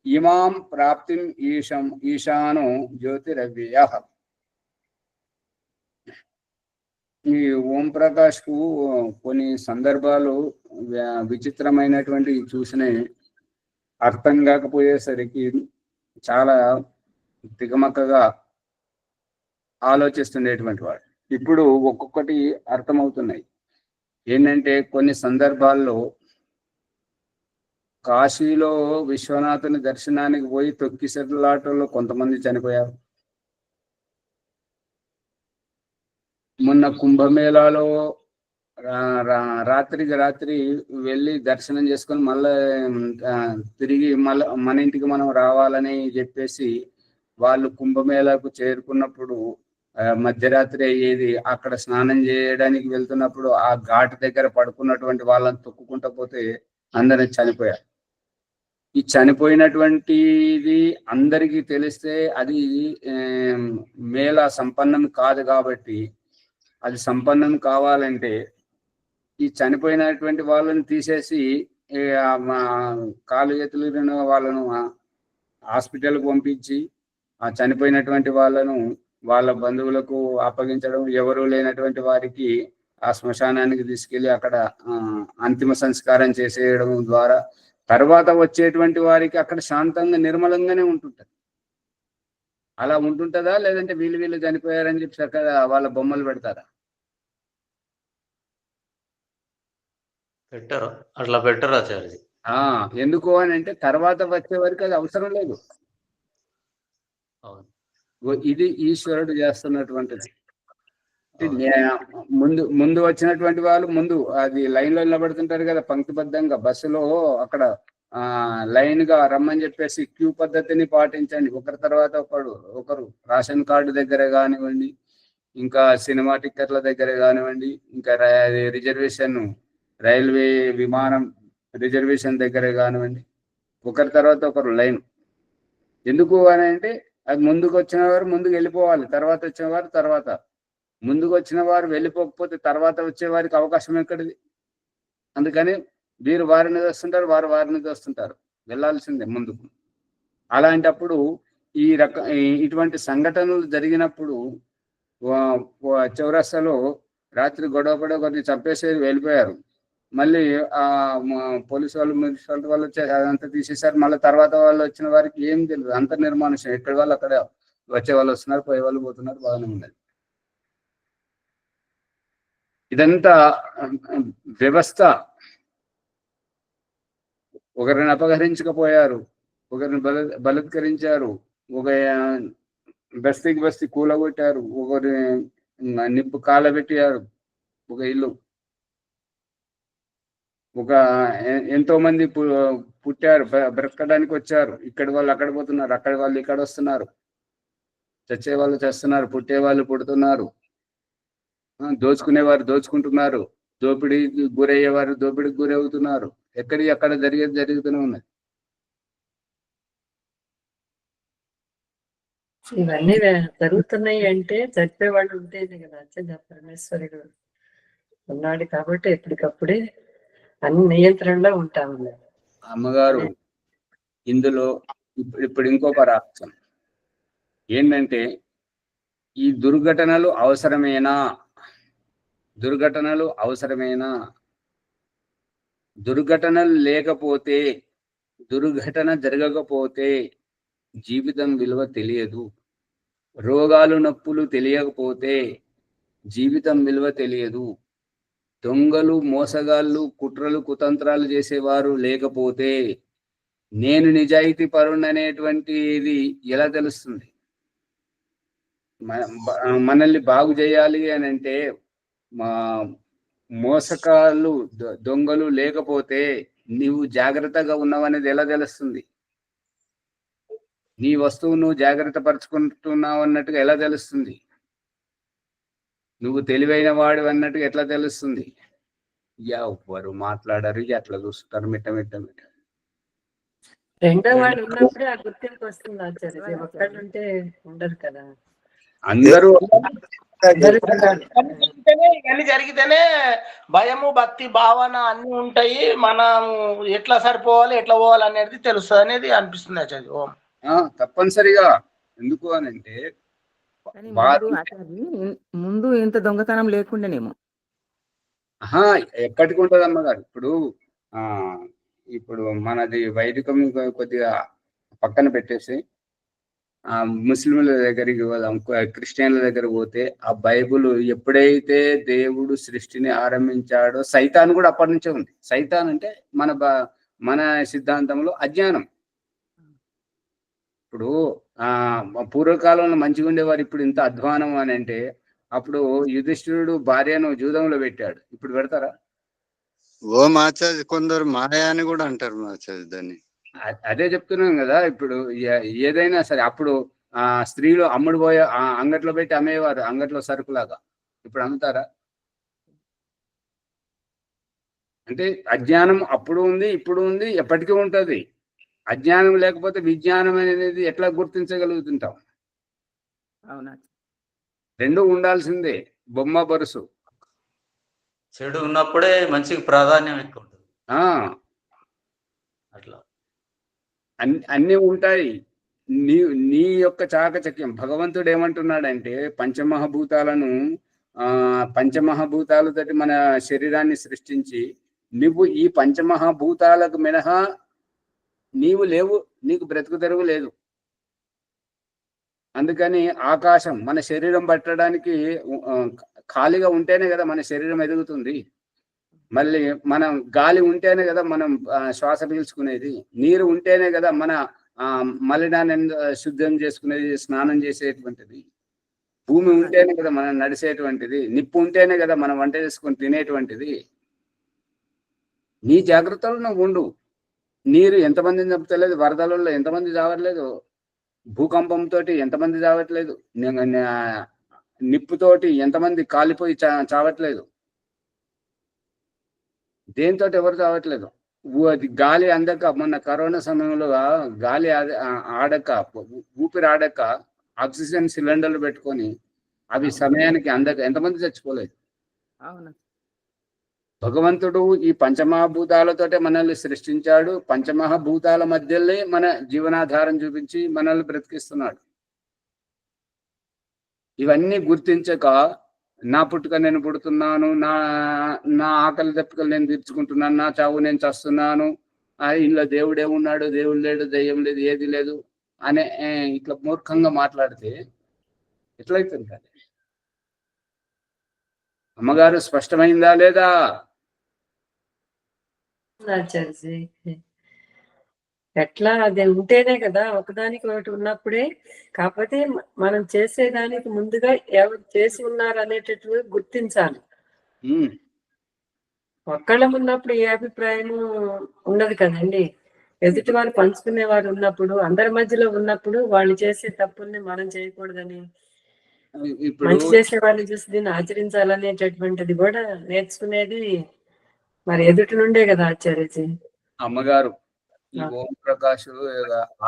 ఇమాం ప్రాప్తిం ఈశానో జ్యోతిరవ్యయ. ఈ ఓం ప్రకాష్ కు కొన్ని సందర్భాలు విచిత్రమైనటువంటి చూసిన అర్థం కాకపోయేసరికి చాలా తికమక్కగా ఆలోచిస్తుండేటువంటి వాడు. ఇప్పుడు ఒక్కొక్కటి అర్థమవుతున్నాయి. ఏంటంటే కొన్ని సందర్భాల్లో కాశీలో విశ్వనాథుని దర్శనానికి పోయి తొక్కిసలాటలో కొంతమంది చనిపోయారు. మొన్న కుంభమేళాలో రాత్రికి రాత్రి వెళ్ళి దర్శనం చేసుకొని మళ్ళీ తిరిగి మళ్ళీ మన ఇంటికి మనం రావాలని చెప్పేసి వాళ్ళు కుంభమేళాకు చేరుకున్నప్పుడు మధ్యరాత్రి అయ్యేది. అక్కడ స్నానం చేయడానికి వెళ్తున్నప్పుడు ఆ ఘాట్ దగ్గర పడుకున్నటువంటి వాళ్ళని తొక్కుకుంటూ పోతే అందరూ చనిపోయారు. ఈ చనిపోయినటువంటిది అందరికీ తెలిస్తే అది మేళా సంపన్నం కాదు. కాబట్టి అది సంపన్నం కావాలంటే ఈ చనిపోయినటువంటి వాళ్ళని తీసేసి కాలు చేతులు వాళ్ళను హాస్పిటల్కి పంపించి ఆ చనిపోయినటువంటి వాళ్ళను వాళ్ళ బంధువులకు అప్పగించడం, ఎవరు లేనటువంటి వారికి ఆ శ్మశానానికి తీసుకెళ్లి అక్కడ అంతిమ సంస్కారం చేసేయడం ద్వారా తర్వాత వచ్చేటువంటి వారికి అక్కడ శాంతంగా నిర్మలంగానే ఉంటుంటది. అలా ఉంటుంటదా? లేదంటే వీళ్ళు చనిపోయారని చెప్పి చక్కగా వాళ్ళ బొమ్మలు పెడతారా? పెట్టరు, అట్లా పెట్టరు ఆచార్య. ఎందుకు అని అంటే తర్వాత వచ్చే వరకు అది అవసరం లేదు. ఇది ఈశ్వరుడు చేస్తున్నటువంటిది. ముందు వచ్చినటువంటి వాళ్ళు ముందు అది లైన్ లో నిలబడుతుంటారు కదా పంక్తిబద్ధంగా. బస్సులో అక్కడ లైన్ గా రమ్మని చెప్పేసి క్యూ పద్ధతిని పాటించండి. ఒకరి తర్వాత ఒకరు రేషన్ కార్డు దగ్గర కానివ్వండి, ఇంకా సినిమా టికెట్ల దగ్గర కానివ్వండి, ఇంకా రిజర్వేషన్ రైల్వే విమానం రిజర్వేషన్ దగ్గర కానివ్వండి, ఒకరి తర్వాత ఒకరు లైన్. ఎందుకు అని అంటే అది ముందుకు వచ్చిన వారు ముందుకు వెళ్ళిపోవాలి, తర్వాత వచ్చిన వారు తర్వాత. ముందుకు వచ్చిన వారు వెళ్ళిపోకపోతే తర్వాత వచ్చే వారికి అవకాశం ఎక్కడిది? అందుకని వీరు వారిని వస్తుంటారు, వారు వారిని వస్తుంటారు, వెళ్ళాల్సిందే ముందుకు. అలాంటప్పుడు ఇటువంటి సంఘటనలు జరిగినప్పుడు చౌరస్తాలో రాత్రి గొడవ కొద్ది చంపేసేది వెళ్ళిపోయారు. మళ్ళీ పోలీసు వాళ్ళు మున్సిపాలిటీ వాళ్ళు వచ్చి అదంతా తీసేశారు. మళ్ళీ తర్వాత వాళ్ళు వచ్చిన వారికి ఏం తెలియదు, అంత నిర్మానుషం. ఎక్కడి వాళ్ళు అక్కడ వచ్చే వాళ్ళు వస్తున్నారు, పోయే వాళ్ళు పోతున్నారు, బాగానే ఉన్నది. ఇదంతా వ్యవస్థ. ఒకరిని అపహరించకపోయారు, ఒకరిని బలత్కరించారు, ఒక బస్తీ కూలగొట్టారు, ఒకరి నిప్పు కాలబెట్టారు, ఒక ఇల్లు. ఎంతో మంది పుట్టారు, బ్రతకడానికి వచ్చారు. ఇక్కడి వాళ్ళు అక్కడ పోతున్నారు, అక్కడి వాళ్ళు ఇక్కడ వస్తున్నారు, చచ్చే వాళ్ళు చేస్తున్నారు, పుట్టే వాళ్ళు పుడుతున్నారు, దోచుకునేవారు దోచుకుంటున్నారు, దోపిడీకి గురయ్యేవారు దోపిడీకి గురవుతున్నారు. అక్కడ జరుగుతూనే ఉన్నది. ఇవన్నీ జరుగుతున్నాయి అంటే చనిపోయేవాళ్ళు ఉంటేనే కదా పరమేశ్వరుడు ఉన్నాడు. కాబట్టి ఎప్పటికప్పుడే అన్ని నియంత్రణలో ఉంటా ఉన్నాయి. అమ్మగారు ఇందులో ఇప్పుడు ఇంకొక రహస్యం ఏంటంటే, ఈ దుర్ఘటనలు అవసరమేనా? దుర్ఘటనలు లేకపోతే, దుర్ఘటన జరగకపోతే జీవితం విలువ తెలియదు. రోగాలు నొప్పులు తెలియకపోతే జీవితం విలువ తెలియదు. దొంగలు మోసగాళ్ళు కుట్రలు కుతంత్రాలు చేసేవారు లేకపోతే నేను నిజాయితీ పరుణనేటువంటిది ఎలా తెలుస్తుంది? మనల్ని బాగు చేయాలి అని అంటే మోసకాలు దొంగలు లేకపోతే నీవు జాగ్రత్తగా ఉన్నావనేది ఎలా తెలుస్తుంది? నీ వస్తువు నువ్వు జాగ్రత్త పరుచుకుంటున్నావు అన్నట్టుగా ఎలా తెలుస్తుంది? నువ్వు తెలివైన వాడు అన్నట్టుగా ఎట్లా తెలుస్తుంది? ఎవ్వరు మాట్లాడరు, ఎట్లా చూస్తారు మిట్ట మిట్ట మిట్ట. రెండో వాడు ఉన్నప్పుడే ఆ గుర్తింపు వస్తుంది ఆచార్య. ఒక్కళ్ళుంటే ఉండదు కదా. అందరూ అందరూ ఉండాలి. ఇవన్నీ జరిగితేనే భయము, భక్తి, భావన అన్ని ఉంటాయి. మనం ఎట్లా సరిపోవాలి, ఎట్లా పోవాలి అనేది తెలుస్తుంది అనేది అనిపిస్తుంది ఆచార్య. ఓం. తప్పనిసరిగా. ఎందుకు అని అంటే కానీ ముందు ఆచార్య ముందు ఇంత దొంగతనం లేకుండానేమో. ఎక్కడికి ఉంటుంది అమ్మగారు. ఇప్పుడు మనది వైదికం కొద్దిగా పక్కన పెట్టేసి ముస్లింల దగ్గరికి క్రిస్టియన్ల దగ్గర పోతే ఆ బైబుల్ ఎప్పుడైతే దేవుడు సృష్టిని ఆరంభించాడో సైతాన్ కూడా అప్పటి నుంచే ఉంది. సైతాన్ అంటే మన సిద్ధాంతంలో అజ్ఞానం. ఇప్పుడు పూర్వకాలంలో మంచిగా ఉండేవారు, ఇప్పుడు ఇంత అధ్వానం అని అంటే అప్పుడు యుధిష్ఠిరుడు భార్యను జూదంలో పెట్టాడు, ఇప్పుడు పెడతారా? ఓం ఆచార్య కొందరు మాయా అని కూడా అంటారు ఆచార్య దాన్ని. అదే చెప్తున్నాం కదా. ఇప్పుడు ఏదైనా సరే అప్పుడు స్త్రీలు అమ్ముడు పోయే అంగట్లో పెట్టి అమ్మేవారు, అంగట్లో సరుకులాగా. ఇప్పుడు అమ్ముతారా? అంటే అజ్ఞానం అప్పుడు ఉంది, ఇప్పుడు ఉంది, ఎప్పటికీ ఉంటది. అజ్ఞానం లేకపోతే విజ్ఞానం అనేది ఎట్లా గుర్తించగలుగుతుంటాం? అవునా? రెండు ఉండాల్సిందే, బొమ్మ బరుసు. చెడు ఉన్నప్పుడే మంచికి ప్రాధాన్యం ఎక్కువ ఉంటుంది. అట్లా అన్నీ ఉంటాయి. నీ యొక్క చాకచక్యం. భగవంతుడు ఏమంటున్నాడంటే పంచమహాభూతాలతోటి మన శరీరాన్ని సృష్టించి నువ్వు ఈ పంచమహాభూతాలకు మినహా నీవు లేవు, నీకు బ్రతుకు తెరువు లేదు. అందుకని ఆకాశం మన శరీరం పట్టడానికి ఖాళీగా ఉంటేనే కదా మన శరీరం ఎదుగుతుంది. మళ్ళీ మనం గాలి ఉంటేనే కదా మనం శ్వాస పీల్చుకునేది. నీరు ఉంటేనే కదా మన మలినాన్ని శుద్ధం చేసుకునేది, స్నానం చేసేటువంటిది. భూమి ఉంటేనే కదా మనం నడిచేటువంటిది. నిప్పు ఉంటేనే కదా మనం వంట చేసుకొని తినేటువంటిది. నీ జాగ్రత్తలు నువ్వు ఉండు. నీరు ఎంతమందిని చంపుతలేదు, వరదలలో ఎంతమంది చావట్లేదు, భూకంపంతో ఎంతమంది చావట్లేదు, నిప్పుతోటి ఎంతమంది కాలిపోయి చావట్లేదు. దేంతో ఎవరు చావట్లేదు. గాలి అందక, మొన్న కరోనా సమయంలో గాలి ఆడక, ఊపిరి ఆడక ఆక్సిజన్ సిలిండర్లు పెట్టుకొని అవి సమయానికి అందక ఎంతమంది చచ్చిపోలేదు. అవును. భగవంతుడు ఈ పంచమహాభూతాలతోటే మనల్ని సృష్టించాడు. పంచమహాభూతాల మధ్యలో మన జీవనాధారం చూపించి మనల్ని బ్రతికిస్తున్నాడు. ఇవన్నీ గుర్తించక నా పుట్టుక నేను పుడుతున్నాను, నా ఆకలి దప్పికలు నేను తీర్చుకుంటున్నాను, నా చావు నేను చస్తున్నాను, ఇంట్లో దేవుడే ఉన్నాడు, దేవుడు లేడు, దయ్యం లేదు, ఏది లేదు అనే ఇట్లా మూర్ఖంగా మాట్లాడితే ఎట్లయితుంది? కానీ అమ్మగారు స్పష్టమైందా లేదా? ఎట్లా అది ఉంటేనే కదా, ఒకదానికి ఒకటి ఉన్నప్పుడే. కాకపోతే మనం చేసేదానికి ముందుగా ఎవరు చేసి ఉన్నారు అనేటట్టు గుర్తించాలి. ఒక్కళ్ళం ఉన్నప్పుడు ఏ అభిప్రాయము ఉండదు కదండి. ఎదుటి వారు పంచుకునే వారు ఉన్నప్పుడు, అందరి మధ్యలో ఉన్నప్పుడు వాళ్ళు చేసే తప్పుల్ని మనం చేయకూడదని, మంచి చేసే వాళ్ళని చూసి దీన్ని ఆచరించాలనేటటువంటిది కూడా నేర్చుకునేది మరి ఎదుటి నుండే కదా ఆచార్యజీ. అమ్మగారు ఈ ఓం ప్రకాష్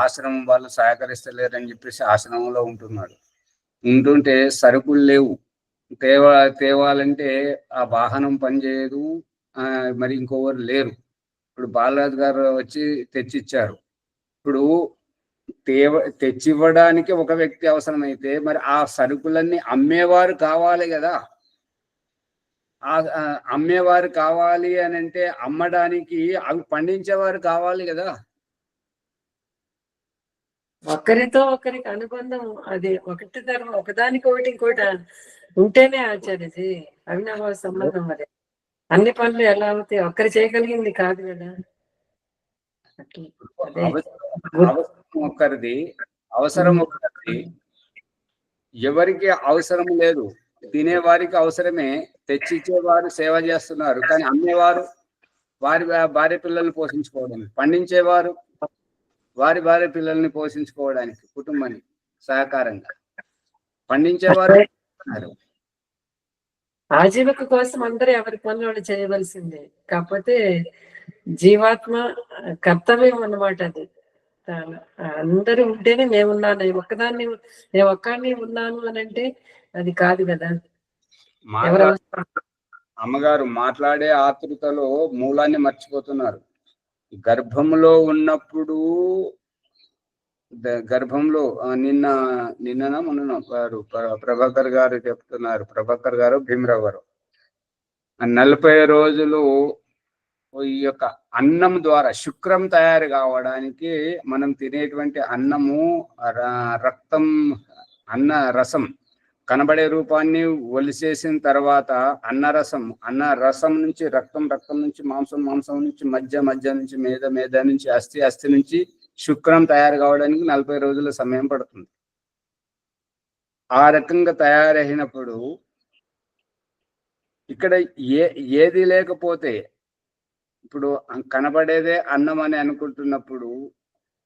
ఆశ్రమం వాళ్ళు సహకరిస్తలేరని చెప్పేసి ఆశ్రమంలో ఉంటున్నాడు. ఉంటుంటే సరుకులు లేవు, తేవాలంటే ఆ వాహనం పనిచేయదు, మరి ఇంకొకరు లేరు. ఇప్పుడు బాలరాజు గారు వచ్చి తెచ్చిచ్చారు. ఇప్పుడు తెచ్చివ్వడానికి ఒక వ్యక్తి అవసరమైతే మరి ఆ సరుకులన్నీ అమ్మేవారు కావాలి కదా. అమ్మేవారు కావాలి అని అంటే అమ్మడానికి అవి పండించేవారు కావాలి కదా. ఒకరితో ఒకరికి అనుబంధం అది ఒకటి తరం, ఒకదానికి ఒకటి ఇంకోటి ఉంటేనే ఆచార్యజీ అవినాభావ సంబంధం. మరి అన్ని పనులు ఎలా అవుతాయి? ఒక్కరు చేయగలిగింది కాదు కదా. అవసరం ఒక్కరిది, ఎవరికి అవసరం లేదు. తినేవారికి అవసరమే, తెచ్చిచ్చేవారు సేవ చేస్తున్నారు. కానీ అమ్మేవారు వారి భార్య పిల్లల్ని పోషించుకోవడం, పండించేవారు వారి భార్య పిల్లల్ని పోషించుకోవడానికి కుటుంబానికి సహకారంగా పండించేవారు ఉన్నారు. ఆజీవిక కోసం అందరూ ఎవరి పనులు వాళ్ళు చేయవలసిందే. కాకపోతే జీవాత్మ కర్తవ్యం అన్నమాట అది. అందరూ ఉంటేనే నేనున్నాను, నేను ఒక్కడిని ఉన్నాను అని అంటే అది కాదు కదా. అమ్మగారు మాట్లాడే ఆతృతలో మూలాన్ని మర్చిపోతున్నారు. గర్భంలో ఉన్నప్పుడు గర్భంలో నిన్న మొన్న వారు ప్రభాకర్ గారు చెప్తున్నారు, ప్రభాకర్ గారు భీమరావు గారు 40 రోజులు ఈ యొక్క అన్నం ద్వారా శుక్రం తయారు కావడానికి మనం తినేటువంటి అన్నము రక్తం అన్న రసం కనబడే రూపాన్ని ఒలిసేసిన తర్వాత అన్న రసం నుంచి రక్తం నుంచి మాంసం నుంచి మధ్య నుంచి మేద నుంచి అస్థి నుంచి శుక్రం తయారు కావడానికి 40 రోజుల సమయం పడుతుంది. ఆ రకంగా తయారైనప్పుడు ఇక్కడ ఏది లేకపోతే ఇప్పుడు కనబడేదే అన్నం అని అనుకుంటున్నప్పుడు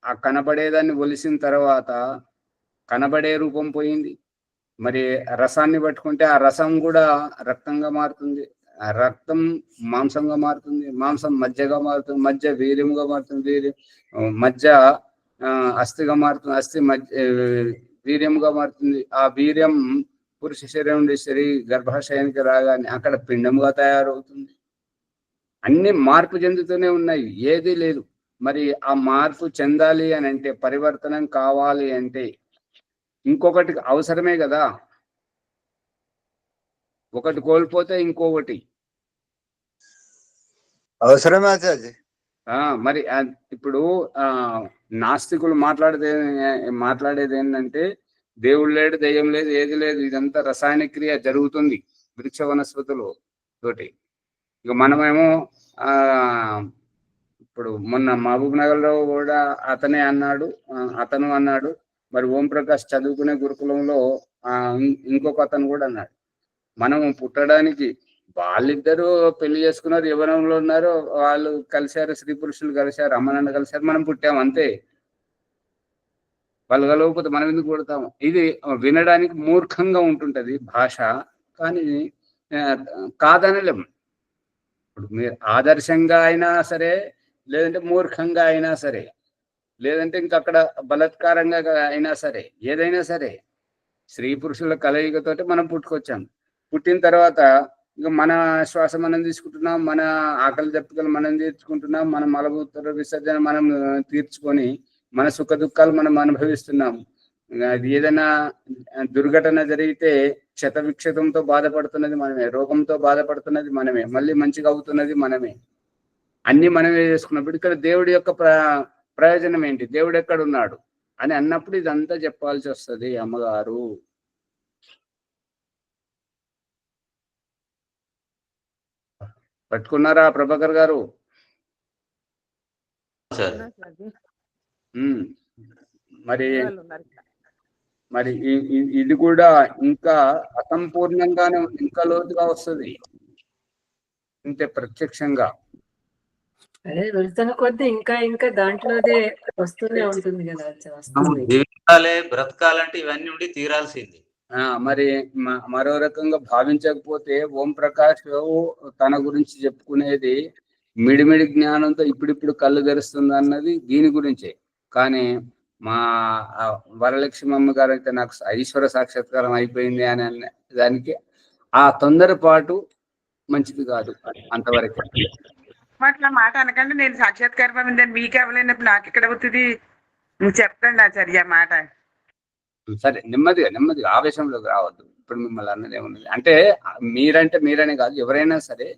ఆ కనబడేదాన్ని ఒలిసిన తర్వాత కనబడే రూపం పోయింది. మరి రసాన్ని పట్టుకుంటే ఆ రసం కూడా రక్తంగా మారుతుంది, ఆ రక్తం మాంసంగా మారుతుంది, మాంసం మధ్యగా మారుతుంది, మధ్య వీర్యముగా మారుతుంది, మధ్య అస్థిగా మారుతుంది, అస్థి మధ్య వీర్యముగా మారుతుంది. ఆ వీర్యం పురుష శరీరం నుండి గర్భాశయానికి రాగానే అక్కడ పిండముగా తయారవుతుంది. అన్ని మార్పు చెందుతూనే ఉన్నాయి, ఏది లేదు. మరి ఆ మార్పు చెందాలి అని అంటే, పరివర్తనం కావాలి అంటే ఇంకొకటి అవసరమే కదా. ఒకటి కోల్పోతే ఇంకొకటి అవసరమే ఆచార్య. మరి ఇప్పుడు నాస్తికులు మాట్లాడేది ఏంటంటే దేవుడు లేడు, దెయ్యం లేదు, ఏది లేదు, ఇదంతా రసాయన క్రియ జరుగుతుంది వృక్ష వనస్పతులు తోటి. ఇక మనమేమో ఇప్పుడు మొన్న మహబూబ్ నగర్ లో కూడా అతను అన్నాడు, మరి ఓం ప్రకాష్ చదువుకునే గురుకులంలో ఇంకొక అతను కూడా అన్నాడు, మనం పుట్టడానికి వాళ్ళిద్దరూ పెళ్లి చేసుకున్నారు, యవ్వనంలో ఉన్నారు, వాళ్ళు కలిశారు, స్త్రీ పురుషులు కలిశారు, అమ్మనాన్న కలిశారు, మనం పుట్టాం అంతే. వాళ్ళు కలవకపోతే మనం ఎందుకు పుడతాము? ఇది వినడానికి మూర్ఖంగా ఉంటుంటది భాష, కానీ కాదనలేం. ఇప్పుడు మీరు ఆదర్శంగా అయినా సరే, లేదంటే మూర్ఖంగా అయినా సరే, లేదంటే ఇంకక్కడ బలత్కారంగా అయినా సరే, ఏదైనా సరే స్త్రీ పురుషుల కలయికతోటి మనం పుట్టుకొచ్చాం. పుట్టిన తర్వాత ఇంకా మన శ్వాస మనం తీసుకుంటున్నాం, మన ఆకలి దప్పికలు మనం తీర్చుకుంటున్నాం, మన మలమూత్ర విసర్జన మనం తీర్చుకొని మన సుఖ దుఃఖాలు మనం అనుభవిస్తున్నాం. అది ఏదైనా దుర్ఘటన జరిగితే క్షత విక్షతంతో బాధపడుతున్నది మనమే, రోగంతో బాధపడుతున్నది మనమే, మళ్ళీ మంచిగా అవుతున్నది మనమే. అన్ని మనమే చేసుకున్నప్పుడు ఇక్కడ దేవుడి యొక్క ప్రయోజనం ఏంటి, దేవుడు ఎక్కడున్నాడు అని అన్నప్పుడు ఇదంతా చెప్పాల్సి వస్తుంది. అమ్మగారు పట్టుకున్నారా ప్రభాకర్ గారు? మరి ఇది కూడా ఇంకా అసంపూర్ణంగానే ఇంకా లోతుగా వస్తుంది, ఇంతే ప్రత్యక్షంగా. అదే వెళ్తున్న కొద్ది ఇంకా దాంట్లోదే వస్తూనే ఉంటుంది కదా. జీవితాలే బ్రతకాలంటే ఇవన్నీ ఉండి తీరాల్సింది. మరి మరో రకంగా భావించకపోతే ఓం ప్రకాష్ తన గురించి చెప్పుకునేది మిడిమిడి జ్ఞానంతో ఇప్పుడిప్పుడు కళ్ళు తెరుస్తుంది అన్నది దీని గురించే. కానీ మా వరలక్ష్మి అమ్మగారు అయితే నాకు ఈశ్వర సాక్షాత్కారం అయిపోయింది అని దానికి ఆ తొందరపాటు మంచిది కాదు. అంతవరకు అట్లా మాట అనకండి, నేను సాక్షాత్కారం అయిందని మీకు ఎవరైనప్పుడు నాకు ఇక్కడ అవుతుంది, నువ్వు చెప్పండి ఆచార్య మాట. సరే, నెమ్మదిగా ఆవేశంలోకి రావద్దు. ఇప్పుడు మిమ్మల్ని అన్నది ఏమున్నది అంటే, మీరనే కాదు, ఎవరైనా సరే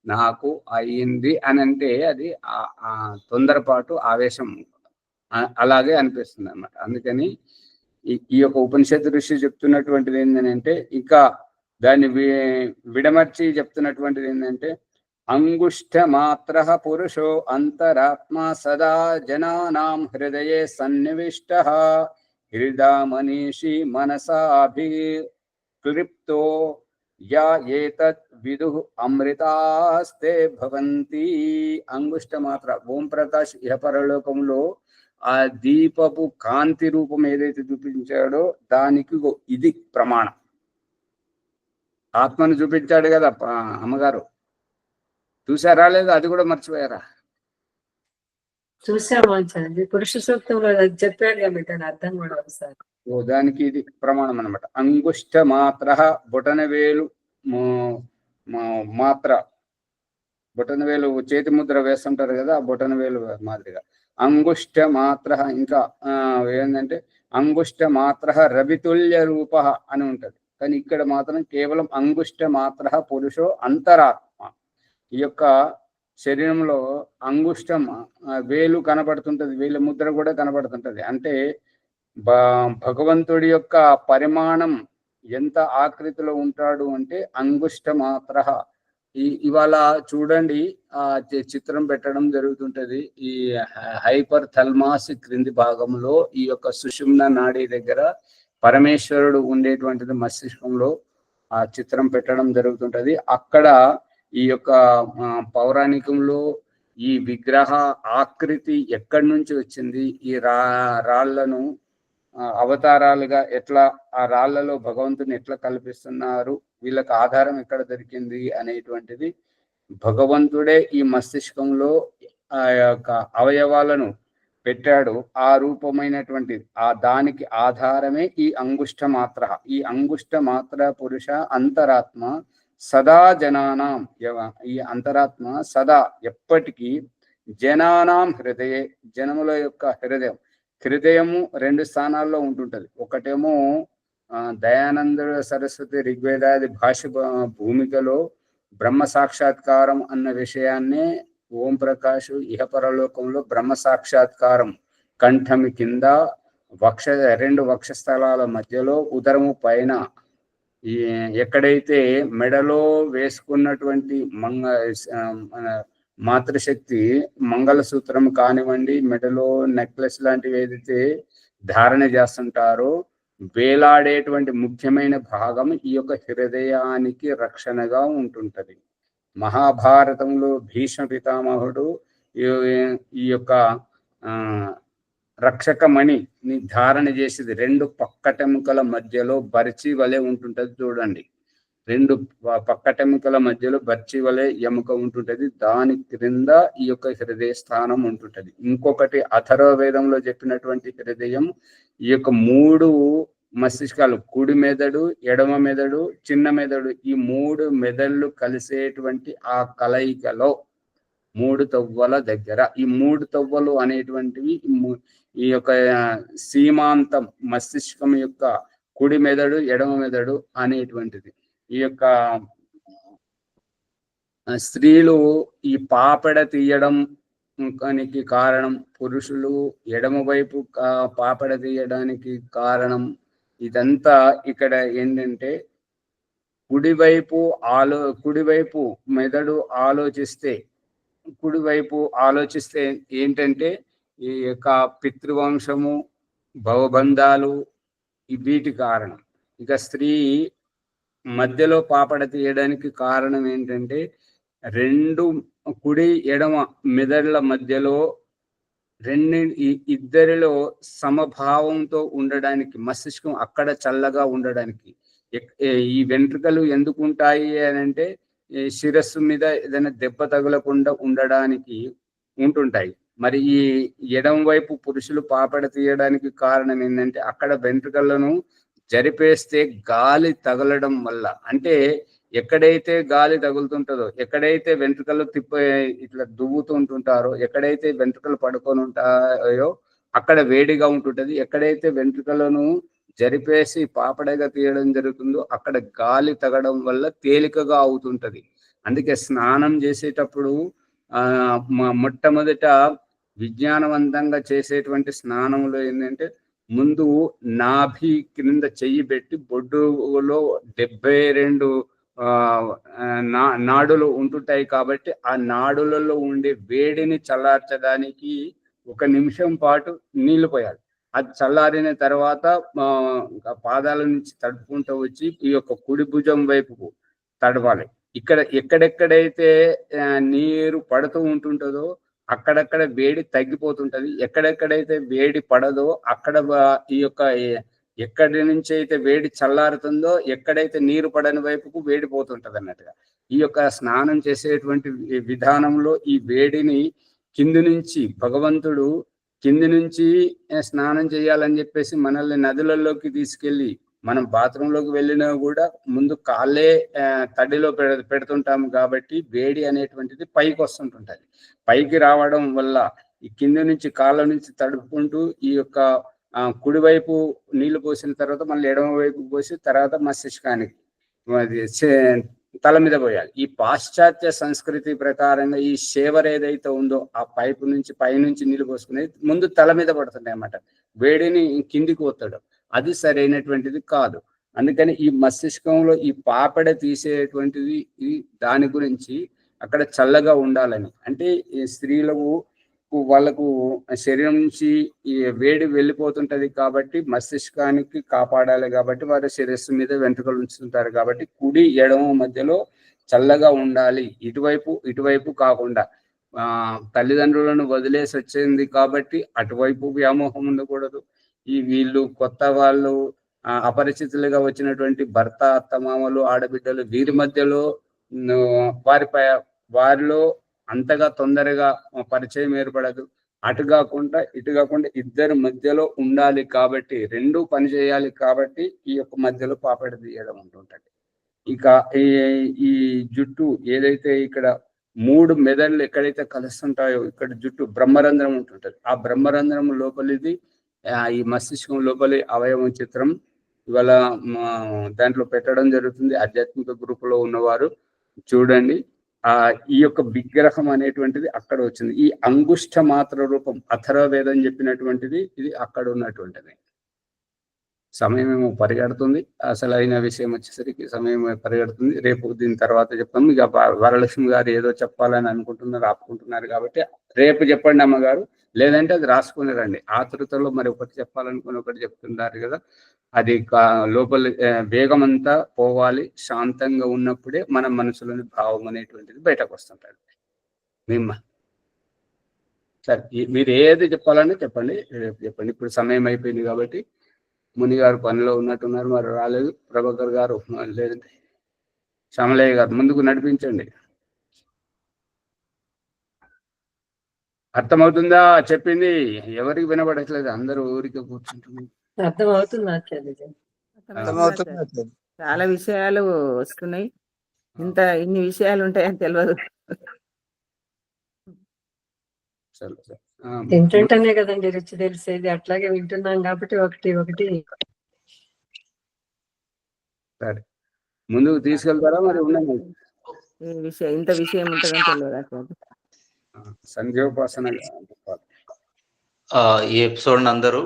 నాకు అయ్యింది అని అంటే అది ఆ తొందరపాటు, ఆవేశం అలాగే అనిపిస్తుంది అన్నమాట. అందుకని ఈ యొక్క ఉపనిషత్తు ఋషి చెప్తున్నటువంటిది ఏంటంటే, ఇంకా దాన్ని విడమర్చి చెప్తున్నటువంటిది ఏంటంటే, అంగుష్ట మాత్ర పురుషో అంతరాత్మ సదా జనానాం హృదయే సన్నివిష్ట హృదా మనీషి మనసాభిక్లిప్తో యా ఏతత్ విదుః అమృతాస్తే భవంతి. అంగుష్ట మాత్ర ఓం ప్రకాష్ ఇహ పరలోకంలో ఆ దీపపు కాంతి రూపం ఏదైతే చూపించాడో దానికి ఇది ప్రమాణం. ఆత్మను చూపించాడు కదా అమ్మగారు, చూసారా లేదా? అది కూడా మర్చిపోయారా? చూసాము అండి, పురుష సూక్తంలో చెప్పాడు కాబట్టి అర్థం కూడా ఒకసారి. దానికి ఇది ప్రమాణం అన్నమాట. అంగుష్ట మాత్ర బొటన వేలు మాత్ర, బొటన వేలు చేతి ముద్ర వేస్తుంటారు కదా, ఆ బొటన వేలు మాదిరిగా అంగుష్ట మాత్ర. ఇంకా ఏంటంటే అంగుష్ట మాత్ర రవితుల్య రూప అని ఉంటది, కానీ ఇక్కడ మాత్రం కేవలం అంగుష్ట మాత్ర పురుషో అంతరాత్మ. ఈ యొక్క శరీరంలో అంగుష్టం వేలు కనబడుతుంటది, వేలు ముద్ర కూడా కనబడుతుంటది. అంటే భగవంతుడి యొక్క పరిమాణం ఎంత ఆకృతిలో ఉంటాడు అంటే అంగుష్ట మాత్ర. ఇవాళ చూడండి, ఆ చిత్రం పెట్టడం జరుగుతుంటది. ఈ హైపర్ థల్మాస్ క్రింది భాగంలో ఈ యొక్క సుషుమ్న నాడి దగ్గర పరమేశ్వరుడు ఉండేటువంటిది మస్తిష్కంలో ఆ చిత్రం పెట్టడం జరుగుతుంటది. అక్కడ ఈ యొక్క పౌరాణికంలో ఈ విగ్రహ ఆకృతి ఎక్కడి నుంచి వచ్చింది, ఈ రాళ్లను అవతారాలుగా ఎట్లా, ఆ రాళ్లలో భగవంతుని ఎట్లా కల్పిస్తున్నారు, వీళ్ళకి ఆధారం ఎక్కడ దొరికింది అనేటువంటిది భగవంతుడే ఈ మస్తిష్కంలో ఆ యొక్క అవయవాలను పెట్టాడు. ఆ రూపమైనటువంటి దానికి ఆధారమే ఈ అంగుష్ట మాత్ర. ఈ అంగుష్ట మాత్ర పురుష అంతరాత్మ సదా జనానాం, ఈ అంతరాత్మ సదా ఎప్పటికీ జనానాం హృదయే, జనముల యొక్క హృదయము 2 స్థానాల్లో ఉంటుంటది. ఒకటేమో దయానంద సరస్వతి ఋగ్వేదాది భాష భూమికలో బ్రహ్మ సాక్షాత్కారం అన్న విషయాన్నే ఓం ప్రకాష్ ఇహపరలోకంలో బ్రహ్మ సాక్షాత్కారం కంఠమి కింద 2 వక్షస్థలాల మధ్యలో ఉదరము పైన ఎక్కడైతే మెడలో వేసుకున్నటువంటి మాతృశక్తి మంగళసూత్రం కానివ్వండి, మెడలో నెక్లెస్ లాంటివి ఏదైతే ధారణ చేస్తుంటారో వేలాడేటువంటి ముఖ్యమైన భాగం ఈ యొక్క హృదయానికి రక్షణగా ఉంటుంటది. మహాభారతంలో భీష్మ పితామహుడు ఈ యొక్క రక్షకమణిని ధారణ చేసేది 2 పక్కటెముకల మధ్యలో బర్చి వలె ఉంటుంటది. చూడండి, 2 పక్కటెముకల మధ్యలో బర్చి వలె ఎముక ఉంటుంటది. దాని క్రింద ఈ యొక్క హృదయ స్థానం ఉంటుంటది. ఇంకొకటి అథర్వ వేదంలో చెప్పినటువంటి హృదయం ఈ యొక్క 3 మస్తిష్కాలు, కుడి మెదడు, ఎడమ మెదడు, చిన్న మెదడు, ఈ 3 మెదళ్ళు కలిసేటువంటి ఆ కలయికలో 3 తవ్వల దగ్గర, ఈ 3 తవ్వలు అనేటువంటివి ఈ యొక్క సీమాంతం మస్తిష్కం యొక్క కుడి మెదడు, ఎడమ మెదడు అనేటువంటిది. ఈ యొక్క స్త్రీలు ఈ పాపెడ తీయడం కారణం, పురుషులు ఎడమ వైపు పాపెడ తీయడానికి కారణం. ఇదంతా ఇక్కడ ఏంటంటే కుడివైపు మెదడు ఆలోచిస్తే ఏంటంటే ఈ యొక్క పితృవంశము, భవబంధాలు వీటి కారణం. ఇక స్త్రీ మధ్యలో పాపడ తీయడానికి కారణం ఏంటంటే 2 కుడి ఎడమ మెదడుల మధ్యలో ఇద్దరిలో సమభావంతో ఉండడానికి, మస్తిష్కం అక్కడ చల్లగా ఉండడానికి. ఈ వెంట్రుకలు ఎందుకు ఉంటాయి అని అంటే శిరస్సు మీద ఏదైనా దెబ్బ తగలకుండా ఉండడానికి ఉంటుంటాయి. మరి ఈ ఎడమ వైపు పురుషులు పాపడ తీయడానికి కారణం ఏంటంటే అక్కడ వెంట్రుకలను జరిపేస్తే గాలి తగలడం వల్ల, అంటే ఎక్కడైతే గాలి తగులుతుంటుందో, ఎక్కడైతే వెంట్రుకలు ఇట్లా దువ్వుతుంటుంటారో, ఎక్కడైతే వెంట్రుకలు పడుకొని ఉంటాయో అక్కడ వేడిగా ఉంటుంటది. ఎక్కడైతే వెంట్రుకలను జరిపేసి పాపడగా తీయడం జరుగుతుందో అక్కడ గాలి తగడం వల్ల తేలికగా అవుతుంటది. అందుకే స్నానం చేసేటప్పుడు మొట్టమొదట విజ్ఞానవంతంగా చేసేటువంటి స్నానంలో ఏంటంటే ముందు నాభి క్రింద చెయ్యి పెట్టి బొడ్డులో 72 నాడులు ఉంటుంటాయి కాబట్టి ఆ నాడులలో ఉండే వేడిని చల్లార్చడానికి 1 నిమిషం పాటు నీళ్లు పోయాలి. అది చల్లారిన తర్వాత పాదాల నుంచి తడుపుకుంటూ వచ్చి ఈ యొక్క కుడి భుజం వైపుకు తడవాలి. ఎక్కడెక్కడైతే నీరు పడుతూ ఉంటుంటుందో అక్కడక్కడ వేడి తగ్గిపోతుంటది. ఎక్కడెక్కడైతే వేడి పడదో అక్కడ ఈ యొక్క ఎక్కడి నుంచి అయితే వేడి చల్లారుతుందో ఎక్కడైతే నీరు పడని వైపుకు వేడి పోతుంటది అన్నట్టుగా. ఈ యొక్క స్నానం చేసేటువంటి విధానంలో ఈ వేడిని కింది నుంచి భగవంతుడు కింది నుంచి స్నానం చేయాలని చెప్పేసి మనల్ని నదులలోకి తీసుకెళ్ళి మనం బాత్రూంలోకి వెళ్ళినా కూడా ముందు కాళ్ళే తడిలో పెడుతుంటాము కాబట్టి వేడి అనేటువంటిది పైకి వస్తుంటుంటది. పైకి రావడం వల్ల ఈ కింది నుంచి కాళ్ళ నుంచి తడుపుకుంటూ ఈ యొక్క కుడివైపు నీళ్లు పోసిన తర్వాత మళ్ళీ ఎడమ వైపు పోసి తర్వాత మస్తిష్కానికి తల మీద పోయాలి. ఈ పాశ్చాత్య సంస్కృతి ప్రకారంగా ఈ షేవర్ ఏదైతే ఉందో ఆ పైపు నుంచి పైనుంచి నీళ్లు పోసుకునేది ముందు తల మీద పడుతున్నాయి అన్నమాట. వేడిని కిందికి పోతాడు, అది సరైనటువంటిది కాదు. అందుకని ఈ మస్తిష్కంలో ఈ పాపడ తీసేటువంటిది దాని గురించి అక్కడ చల్లగా ఉండాలని, అంటే ఈ స్త్రీలకు వాళ్ళకు శరీరం నుంచి ఈ వేడి వెళ్ళిపోతుంటది కాబట్టి మస్తిష్కానికి కాపాడాలి కాబట్టి వారి శిరస్సు మీద వెంట్రుకలు ఉంచుతుంటారు కాబట్టి కుడి ఎడమ మధ్యలో చల్లగా ఉండాలి, ఇటువైపు కాకుండా. తల్లిదండ్రులను వదిలేసి వచ్చింది కాబట్టి అటువైపు వ్యామోహం ఉండకూడదు. వీళ్ళు కొత్త వాళ్ళు అపరిచితులుగా వచ్చినటువంటి భర్త, అత్తమామలు, ఆడబిడ్డలు వీరి మధ్యలో వారిలో అంతగా తొందరగా పరిచయం ఏర్పడదు. ఇటు కాకుండా ఇద్దరు మధ్యలో ఉండాలి కాబట్టి రెండు పని చేయాలి కాబట్టి ఈ యొక్క మధ్యలో పాపడ తీయడం ఉంటుంటది. ఇక ఈ జుట్టు ఏదైతే ఇక్కడ 3 మెదళ్ళు ఎక్కడైతే కలుస్తుంటాయో ఇక్కడ జుట్టు బ్రహ్మరంధ్రం ఉంటుంటది. ఆ బ్రహ్మరంధ్రం లోపలిది ఈ మస్తిష్కం లోపలి అవయవం చిత్రం ఇవాళ దాంట్లో పెట్టడం జరుగుతుంది. ఆధ్యాత్మిక గ్రూపులో ఉన్నవారు చూడండి. ఈ యొక్క విగ్రహం అనేటువంటిది అక్కడ వచ్చింది. ఈ అంగుష్ట మాత్ర రూపం అథర్వవేదం చెప్పినటువంటిది ఇది అక్కడ ఉన్నటువంటిది. సమయం ఏమో పరిగెడుతుంది, అసలు అయిన విషయం వచ్చేసరికి సమయం పరిగెడుతుంది. రేపు దీని తర్వాత చెప్తాం. ఇక వరలక్ష్మి గారు ఏదో చెప్పాలని ఆపుకుంటున్నారు కాబట్టి రేపు చెప్పండి అమ్మగారు, లేదంటే అది రాసుకుని రండి. ఆతృతలో మరి ఒకటి చెప్పాలనుకుని ఒకటి చెప్తున్నారు కదా, అది లోపల వేగం అంతా పోవాలి. శాంతంగా ఉన్నప్పుడే మన మనసులోని భావం అనేటువంటిది బయటకు వస్తుంటది. సరే, మీరు ఏది చెప్పాలని చెప్పండి, రేపు చెప్పండి. ఇప్పుడు సమయం అయిపోయింది కాబట్టి ముని గారు పనిలో ఉన్నట్టున్నారు, మరి రాలేదు. ప్రభాకర్ గారు లేదంటే శ్యామలయ్య గారు ముందుకు నడిపించండి. అర్థమవుతుందా చెప్పింది? ఎవరికి వినబడట్లేదు, అందరూ ఊరికే కూర్చుంటున్నారు. అర్థమవుతుంది. చాలా విషయాలు వస్తున్నాయి, ఇన్ని విషయాలు ఉంటాయని తెలియదు. వింటుంటేనే కదండి రుచి తెలిసేది, అట్లాగే వింటున్నాం కాబట్టి ఒకటి సరే ముందుకు తీసుకెళ్తారా మరి ఉన్నాను. ఇంత విషయం ఉంటుందని తెలియదు. సంధ్యోపాసన ఈ ఎపిసోడ్ అందరూ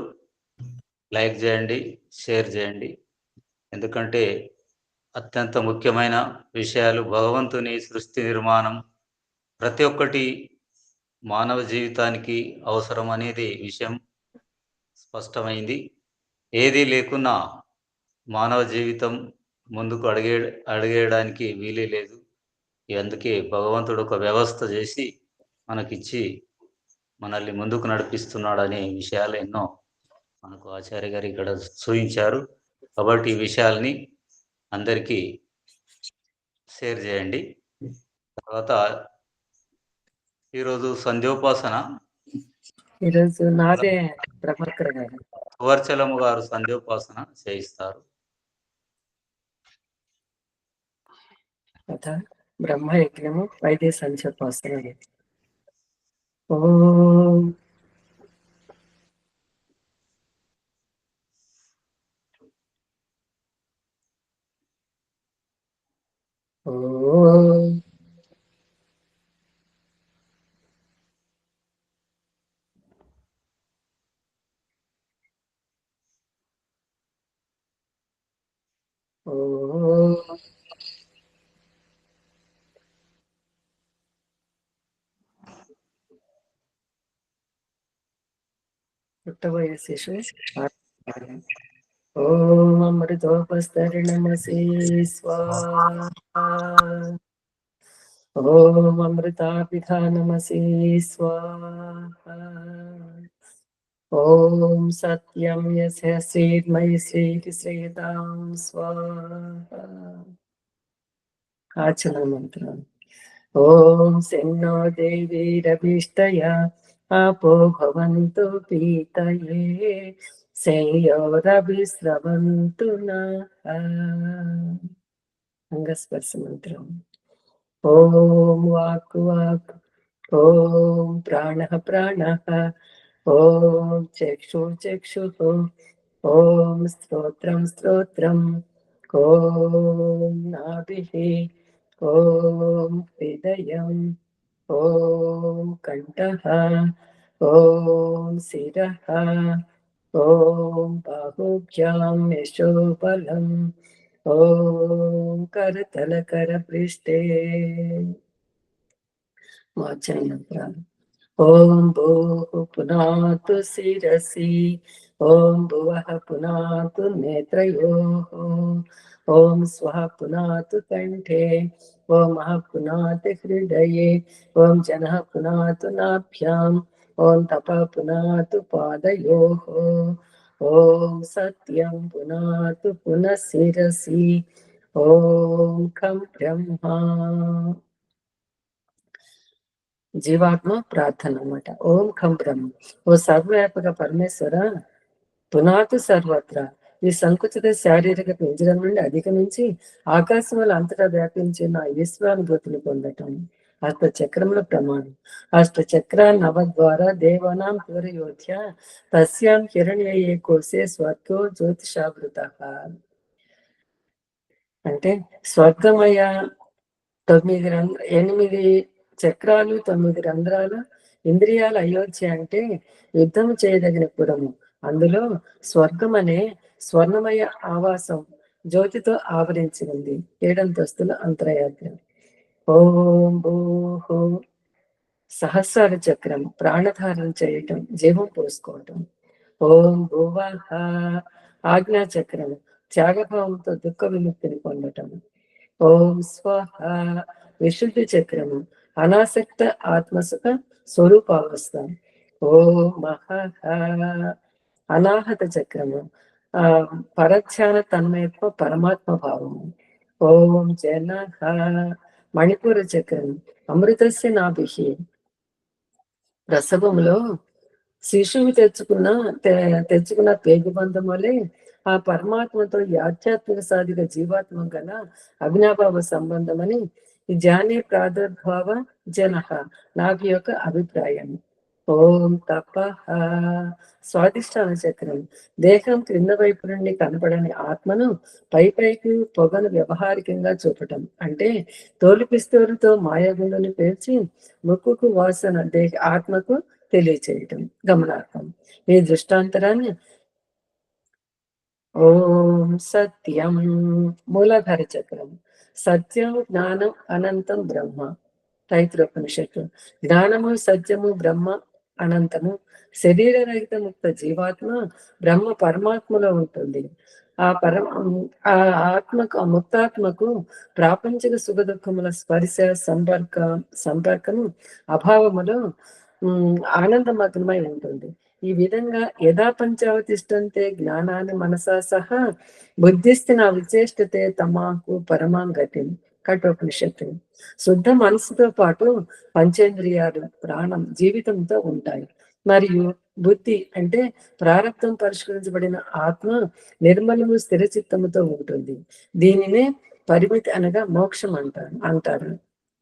లైక్ చేయండి, షేర్ చేయండి. ఎందుకంటే అత్యంత ముఖ్యమైన విషయాలు, భగవంతుని సృష్టి నిర్మాణం ప్రతి ఒక్కటి మానవ జీవితానికి అవసరం అనేది విషయం స్పష్టమైంది. ఏది లేకున్నా మానవ జీవితం ముందుకు అడిగేయడానికి వీలే లేదు. అందుకే భగవంతుడు ఒక వ్యవస్థ చేసి మనకిచ్చి మనల్ని ముందుకు నడిపిస్తున్నాడనే విషయాలు ఎన్నో మనకు ఆచార్య గారు ఇక్కడ చూపించారు. కాబట్టి ఈ విషయాల్ని అందరికీ షేర్ చేయండి. తర్వాత ఈరోజు సంధ్యోపాసన, ఈరోజు నాదే ప్రభాకర్ గారు, సువర్చలము గారు సంధ్యోపాసన చేయిస్తారు. బ్రహ్మయజ్ఞము వైద్య సంధ్యోపాసన. ఓం ఓం ఓం పుట్టబోయే శిశువు. ఓం అమృతోపస్తరణమసి స్వాహా. ఓం అమృతాభిధానమసి స్వాహా. ఓం సత్యం యస్య శ్రీమయి శ్రీకి శ్రీతాం స్వాహా. ఆచరణ మంత్రం. ఓం శన్నో దేవీరభిష్టయ ఆపో భవంతు పీతయే శయ్యోరభిస్రవంతు నః. అంగస్పర్శ మంత్రం. ఓం వాక్ వాక్, ఓం ప్రాణః ప్రాణః, ఓం చక్షు చక్షు, ఓం స్తోత్రం స్తోత్రం, ఓం నాభిః, ఓం హృదయం, ఓం కంఠః, ఓం శిరః, ఓం బాహుభ్యాం యశోబలం, ఓం కరతల కరపృష్ఠే. మార్చనంత్రాలు. ఓం భూః పునాతు శిరసి, ఓం భువః పునాతు నేత్రయోః, ఓం స్వః పునాతు కంఠే, ఓం మః పునాతు హృదయే, ఓం జనః పునాతు నాభ్యాం, ఓం తపః పునాతు పాదయోః, ఓం సత్యం పునాతు పునః శిరసి, ఓం ఖం బ్రహ్మా. జీవాత్మ ప్రార్థన అన్నమాట. ఓం ఖం బ్రహ్మ. ఓ సర్వవ్యాపక పరమేశ్వర, పునాతు సర్వత్ర ఈ సంకుచిత శారీరక పింజరం నుండి అధిగమించి ఆకాశంలో అంతటా వ్యాపించి నా ఈశ్వరానుభూతిని పొందటం అష్ట చక్రముల ప్రమాణం. అష్ట చక్ర నవ ద్వారా దేవానాం పూరయోధ్య తస్యాం హిరణ్యయే కోసే స్వర్గో జ్యోతిషావృత. అంటే స్వర్గమయ 8 చక్రాలు 9 రంధ్రాలు ఇంద్రియాల అయోధ్య అంటే యుద్ధం చేయదగిన పురము. అందులో స్వర్గం అనే స్వర్ణమయ ఆవాసం జ్యోతితో ఆవరించి ఉంది. 7 అంతస్తుల అంతరయాత్ర. ఓం భూహు సహస్రార చక్రం ప్రాణధారణ చేయటం, జీవం పోసుకోవటం. ఓం భువః ఆజ్ఞా చక్రం త్యాగభావంతో దుఃఖ విముక్తిని పొందటం. ఓం స్వహ విశుద్ధి చక్రము అనాసక్త ఆత్మసుఖ స్వరూపావస్థ. ఓం మహః అనాహత చక్రము పరధ్యాన తన్మయత్వ పరమాత్మ భావము. ఓం జనః మణిపూర చక్రము అమృతస్య నాభిః. ప్రసవములో శిశువు తెచ్చుకున్న పేగుబంధం వలె ఆ పరమాత్మతో ఈ ఆధ్యాత్మిక సాధిక జీవాత్మ గల అవినాభావ సంబంధం అని ఈ జానే ప్రాదుర్భావ జనః నాకు యొక్క అభిప్రాయం. ఓం తపః స్వాధిష్టాన చక్రం దేహం క్రింద వైపు నుండి కనపడని ఆత్మను పైకి పొగను వ్యవహారికంగా చూపటం. అంటే తోలుపిస్తూరుతో మాయాగుండుని పేర్చి ముక్కుకు వాసన దేహ ఆత్మకు తెలియచేయటం గమనార్థం. ఈ దృష్టాంతరాన్ని ఓం సత్యం మూలాధార చక్రం సత్యం జ్ఞానం అనంతం బ్రహ్మ. తైత్రోపనిషత్తు. జ్ఞానము సత్యము బ్రహ్మ అనంతము. శరీర రహిత ముక్త జీవాత్మ బ్రహ్మ పరమాత్మలో ఉంటుంది. ఆ ముక్తాత్మకు ప్రాపంచిక సుఖ దుఃఖముల స్పర్శ సంపర్కము అభావములో ఆనందమగ్నమై ఉంటుంది. ఈ విధంగా యథా పంచావతిష్టంతే జ్ఞానాన్ని మనసా సహా బుద్ధిస్థిన విచేష్టతే తమాకు పరమాంగతి. కఠోపనిషత్తు. శుద్ధ మనసుతో పాటు పంచేంద్రియాలు ప్రాణం జీవితంతో ఉంటాయి. మరియు బుద్ధి అంటే ప్రారబ్ధం పరిష్కరించబడిన ఆత్మ నిర్మలము స్థిర చిత్తముతో ఉంటుంది. దీనినే పరిమితి అనగా మోక్షం అంటారు.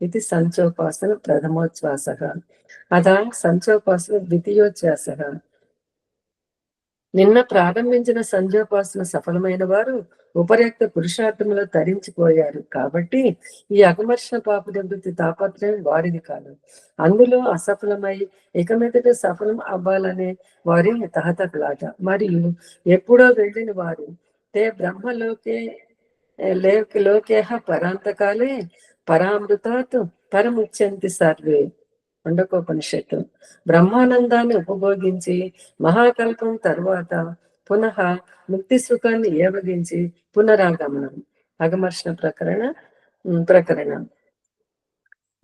ఇది సంచోపాసన ప్రథమోచ్ఛ్వాస. అదా సంచోపాసన ద్వితీయోచ్ఛ్వాస. నిన్న ప్రారంభించిన సంధ్యోపాసన సఫలమైన వారు ఉపర్యుక్త పురుషార్థములో తరించిపోయారు. కాబట్టి ఈ అకమర్షణ పాపనివృత్తి తాపత్రయం వారిది కాదు. అందులో అసఫలమై ఇక మీదట సఫలం అవ్వాలనే వారి తహతకులాట. మరియు ఎప్పుడో వెళ్ళిన వారు తే బ్రహ్మలోకే లోకేహ పరాంతకాలే పరామృతాత్ పరముచ్యంతి సర్వే. ముండకోపనిషత్తు. బ్రహ్మానందాన్ని ఉపభోగించి మహాకల్పం తరువాత పునః ముక్తి సుఖాన్ని ఏవగించి పునరాగమనం. అగమర్షణ ప్రకరణ.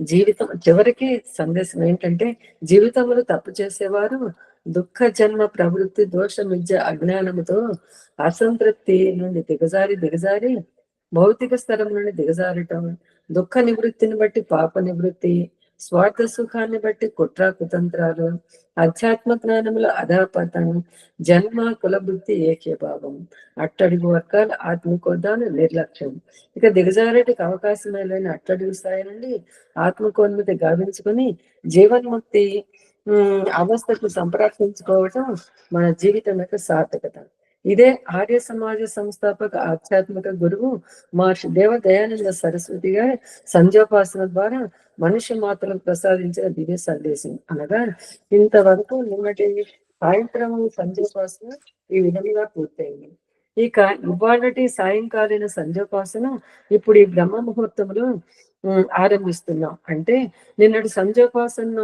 జీవితం చివరికి సందేశం ఏంటంటే, జీవితంలో తప్పు చేసేవారు దుఃఖ జన్మ ప్రవృత్తి దోష విద్య అజ్ఞానముతో అసంతృప్తి నుండి దిగజారి భౌతిక స్థలం నుండి దిగజారటం, దుఃఖ నివృత్తిని బట్టి పాప నివృత్తి, స్వార్థ సుఖాన్ని బట్టి కుట్ర కుతంత్రాలు, అధ్యాత్మ జ్ఞానముల అధాపతనం, జన్మ కులబుద్ధి ఏకీభావం, అట్టడుగు వర్గాల ఆత్మకోదాన నిర్లక్ష్యం. ఇక దిగజారేటికి అవకాశమే లేని అట్టడుగు స్థాయి నుండి ఆత్మకోన్మితి గావించుకొని జీవన్ముక్తి అవస్థకు సంప్రాప్తించుకోవటం మన జీవితం యొక్క సార్థకత. ఇదే ఆర్య సమాజ సంస్థాపక ఆధ్యాత్మిక గురువు మహర్షి దేవదయానంద సరస్వతి గారి సంధ్యోపాసన ద్వారా మనుష్య మాత్రం ప్రసాదించిన దివ్య సందేశం. అనగా ఇంతవరకు నిన్నటి సాయంత్రం సంధ్యోపాసన ఈ విధంగా పూర్తయింది. ఇక ఇవాళటి సాయంకాలీన సంధ్యోపాసన ఇప్పుడు ఈ బ్రహ్మ ముహూర్తంలో ఆరంభిస్తున్నాం. అంటే నిన్నటి సంధ్యోపాసన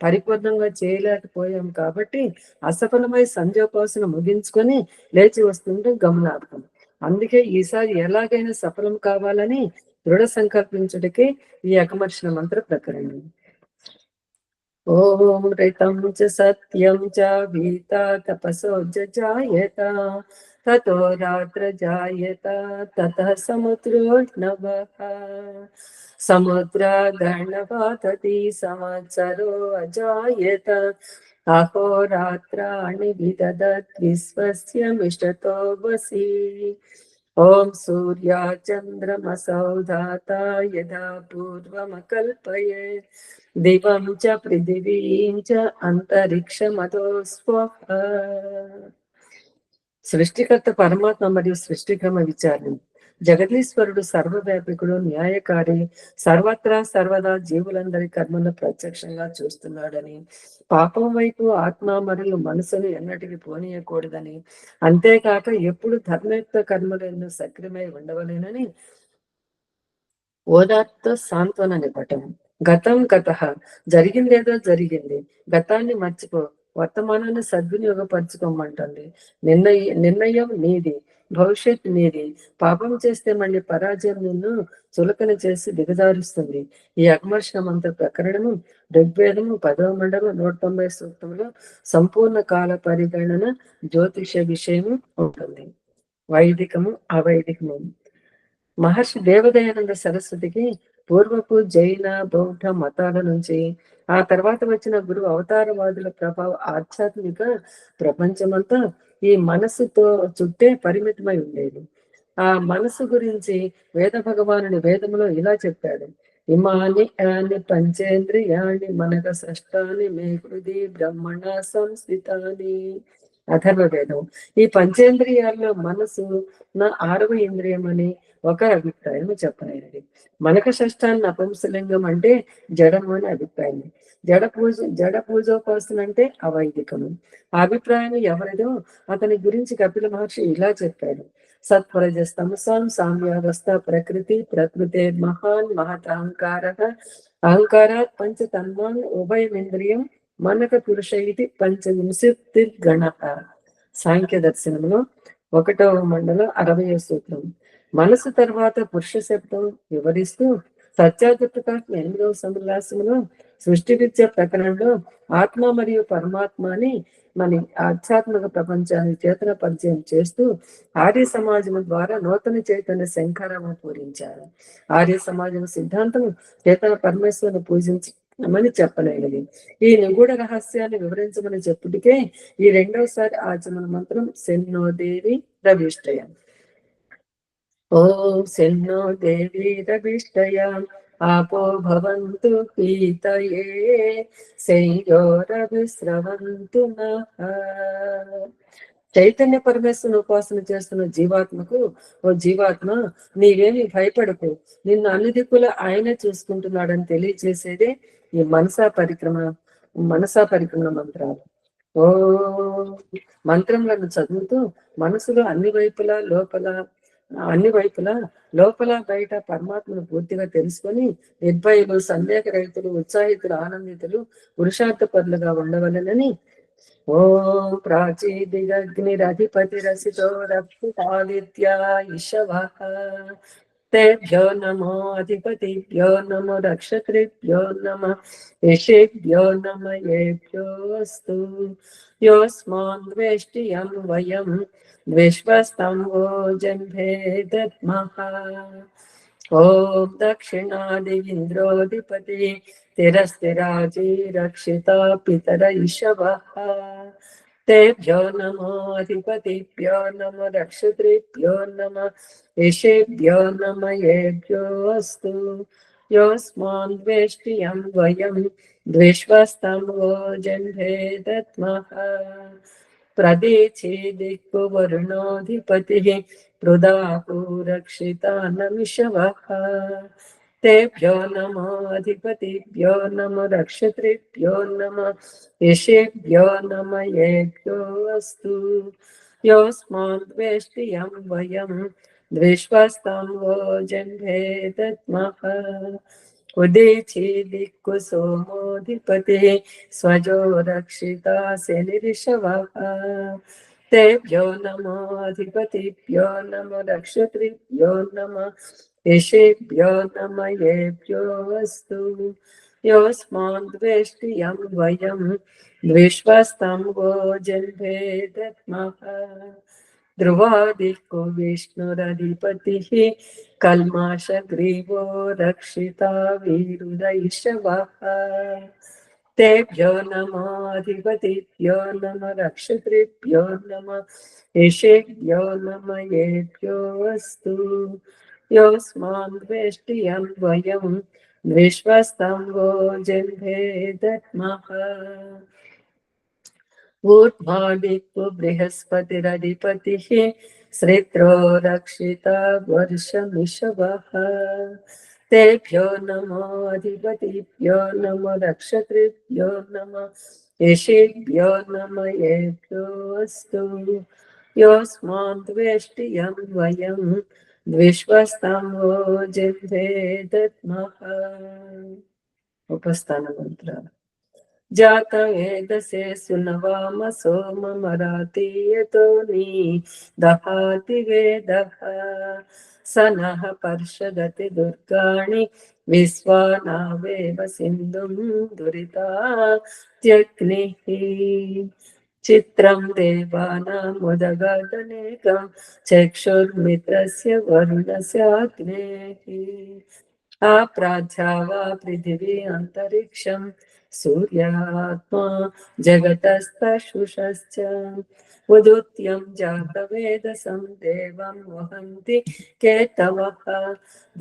పరిపూర్ణంగా చేయలేకపోయాం కాబట్టి అసఫలమై సంధ్యోపాసన ముగించుకొని లేచి వస్తుంటే గమనార్థం. అందుకే ఈసారి ఎలాగైనా సఫలం కావాలని దృఢ సంకల్పించుటకే ఈ అకమర్షణ మంత్ర ప్రకరణం. ఓం రితం చ సత్యం చ వీతా తపసో జాయత తతో రాత్ర జాయత తతః సముద్రోష్ణవః సముద్రాదర్ణవతతి సంవత్సరో అజాయత అహోరాత్రాణి విదదత్ విశ్వస్య మిష్టతో వసి. ఓం సూర్యా చంద్రమసౌ ధాతా యథా పూర్వమకల్పయేత్ దివం చ పృథివీం చ అంతరిక్షమతో స్వః. సృష్టికర్త పరమాత్మ మరియు సృష్టిక్రమ విచారణ. జగదీశ్వరుడు సర్వవ్యాపికుడు, న్యాయకారి, సర్వత్రా సర్వదా జీవులందరి కర్మలను ప్రత్యక్షంగా చూస్తున్నాడని, పాపం వైపు ఆత్మ మరియు మనసును ఎన్నటికి పోనీయకూడదని, అంతేకాక ఎప్పుడు ధర్మయుక్త కర్మలను సక్రిమై ఉండవలేనని ఓదార్తో సాంత్వననివ్వటం. గతం గతః, జరిగిందేదో జరిగింది, గతాన్ని మర్చిపో, వర్తమానాన్ని సద్వినియోగపరచుకోమంటుంది. నిర్ణయం నీది, భవిష్యత్ నీది. పాపం చేస్తే మళ్ళీ పరాజయం నిన్ను చులకన చేసి దిగజారుస్తుంది. ఈ అకమర్షణ మంత్ర ప్రకరణము ఋగ్వేదము 10వ మండలం 190 సూక్తంలో సంపూర్ణ కాల పరిగణన జ్యోతిష విషయము ఉంటుంది. వైదికము అవైదికము. మహర్షి దేవదయానంద సరస్వతికి పూర్వపు జైన బౌద్ధ మతాల నుంచి ఆ తర్వాత వచ్చిన గురు అవతారవాదుల ప్రభావం ఆధ్యాత్మిక ప్రపంచమంతా ఈ మనసుతో చుట్టే పరిమితమై ఉండేది. ఆ మనసు గురించి వేద భగవానుని వేదములో ఇలా చెప్పాడు. ఇమాని యాని పంచేంద్రియాణి మనక షష్టాని మే హృది బ్రహ్మణ సంస్థితాని. అథర్వ వేదం. ఈ పంచేంద్రియాల్లో మనసు నా 6వ ఇంద్రియం అని ఒక అభిప్రాయం చెప్పలేదు. మనక షష్టాన్ని నపుంసలింగం అంటే జడము అని అభిప్రాయం. జడ పూజోపాసన అంటే అవైదికము. ఆ అభిప్రాయం ఎవరిదో అతని గురించి కపిల మహర్షి ఇలా చెప్పాడు. సత్వరజస్తమసాం సామ్యావస్థ ప్రకృతే మహాన్ మహత్ అహంకారాత్ పంచ తన్మాన్ ఉభయమింద్రియం మనక పురుష ఇది పంచవింశతిర్గణ. సాంఖ్య దర్శనంలో 1వ మండలం 60వ సూత్రం. మనసు తర్వాత పురుష శబ్దం వివరిస్తూ సత్యాధిప్రకాశం 8వ సముల్లాసంలో సృష్టి విద్య ప్రకరణలో ఆత్మ మరియు పరమాత్మ అని మన ఆధ్యాత్మిక ప్రపంచాన్ని చేతన పరిచయం చేస్తూ ఆర్య సమాజం ద్వారా నూతన చైతన్య శంకరము పూరించారు. ఆర్య సమాజం సిద్ధాంతం చేతన పరమేశ్వరుని పూజించమని చెప్పలేనిది. ఈ నిగూఢ రహస్యాన్ని వివరించమని చెప్పుటికే ఈ 2వసారి ఆచమన మంత్రం శన్నో దేవి రవిష్టయ. ఓం శన్నో దేవి రవిష్టయ ఆపో భవంతు పీతయే శయ్యోరవిస్రవంతు నః. చైతన్య పరమేశ్వరుని ఉపాసన చేస్తున్న జీవాత్మకు, ఓ జీవాత్మ నీవేమి భయపడకు, నిన్ను అన్ని దిక్కుల ఆయనే చూసుకుంటున్నాడని తెలియజేసేదే ఈ మనసా పరిక్రమణ మంత్రాలు. ఓ మంత్రములను చదువుతూ మనసులో అన్ని వైపులా లోపల బయట పరమాత్మను పూర్తిగా తెలుసుకొని నిర్భయులు, సందేహ రహితులు, ఉత్సాహితులు, ఆనందితులు, పురుషార్థ పరులుగా ఉండవలనని. ఓం ప్రాచీదిగగ్నిరధిపతి రసితో రక్షితాదిత్య ఇషవః तेभ्यो नमो अधिपतिभ्यो नमो रक्षत्रिभ्यो नमः ऋषिभ्यो नमः येभ्योऽस्तु योऽस्मान् द्वेष्टियं वयं विश्वस्तं वो जन्मे दद्मः ॐ दक्षिणादिन्द्रोऽधिपति तिरस्तिराजी रक्षिता पितर ईशवः तेभ्यो नमो अधिपतिभ्यो नमो रक्षत्रिभ्यो नमः ऋषिभ्यो नमः येभ्योऽस्तु योऽस्मान् द्वेष्टियं वयं विश्वस्तं वो जन्मे दद्मः प्रदीचि दिक्पु वरुणोऽधिपतिः पृदापु रक्षिता नमिषवः तेभ्यो नमो अधिपतिभ्यो नमो रक्षत्रिभ्यो नमः ऋषिभ्यो नमः येभ्योऽस्तु योऽस्मान् द्वेष्टियं वयं विश्वस्तं वो जन्मे दद्मः उदीचि दिक्कु सोमोऽधिपतिः स्वजो रक्षिता शनिरिषवः तेभ्यो नमो अधिपतिभ्यो नमो रक्षत्रिभ्यो नमः ऋषिभ्यो नमः येभ्योऽस्तु योऽस्मान् द्वेष्टियं वयं विश्वस्तं वो जन्मे दद्मः ध्रुवादिको विष्णुरधिपतिः कल्माषग्रीवो रक्षिता वीरुदैषवः तेभ्यो नमो अधिपतिभ्यो नमः रक्षत्रिभ्यो नमः ऋषिभ्यो नमः येभ्योऽस्तु योऽस्मान् द्वेष्टियं वयं विश्वस्तं वो जन्मे दद्मः ऊर्ध्वादिक्पु बृहस्पतिरधिपतिः श्रित्रो रक्षिता वर्षमिषवः तेभ्यो नमो अधिपतिभ्यो नमो रक्षत्रिभ्यो नमः ऋषिभ्यो नमः येभ्योऽस्तु योऽस्मान् द्वेष्टियं वयं विश्वस्तं वो जन्मे दद्मः उपस्थानमन्त्र जातवेदसे सुनवाम सोममरातीयतोनी दहाति वेदः स नः पर्षदति दुर्गाणि विश्वानावेव सिन्धुं दुरितात्यग्निः चित्रं देवानामुदगादनेकं चक्षुर्मित्रस्य वरुणस्याग्नेः आप्राध्या वा पृथिवी अन्तरिक्षं सूर्यात्मा जगतस्तशुषश्च उदुत्यं जातवेदसं देवं वहन्ति केतवः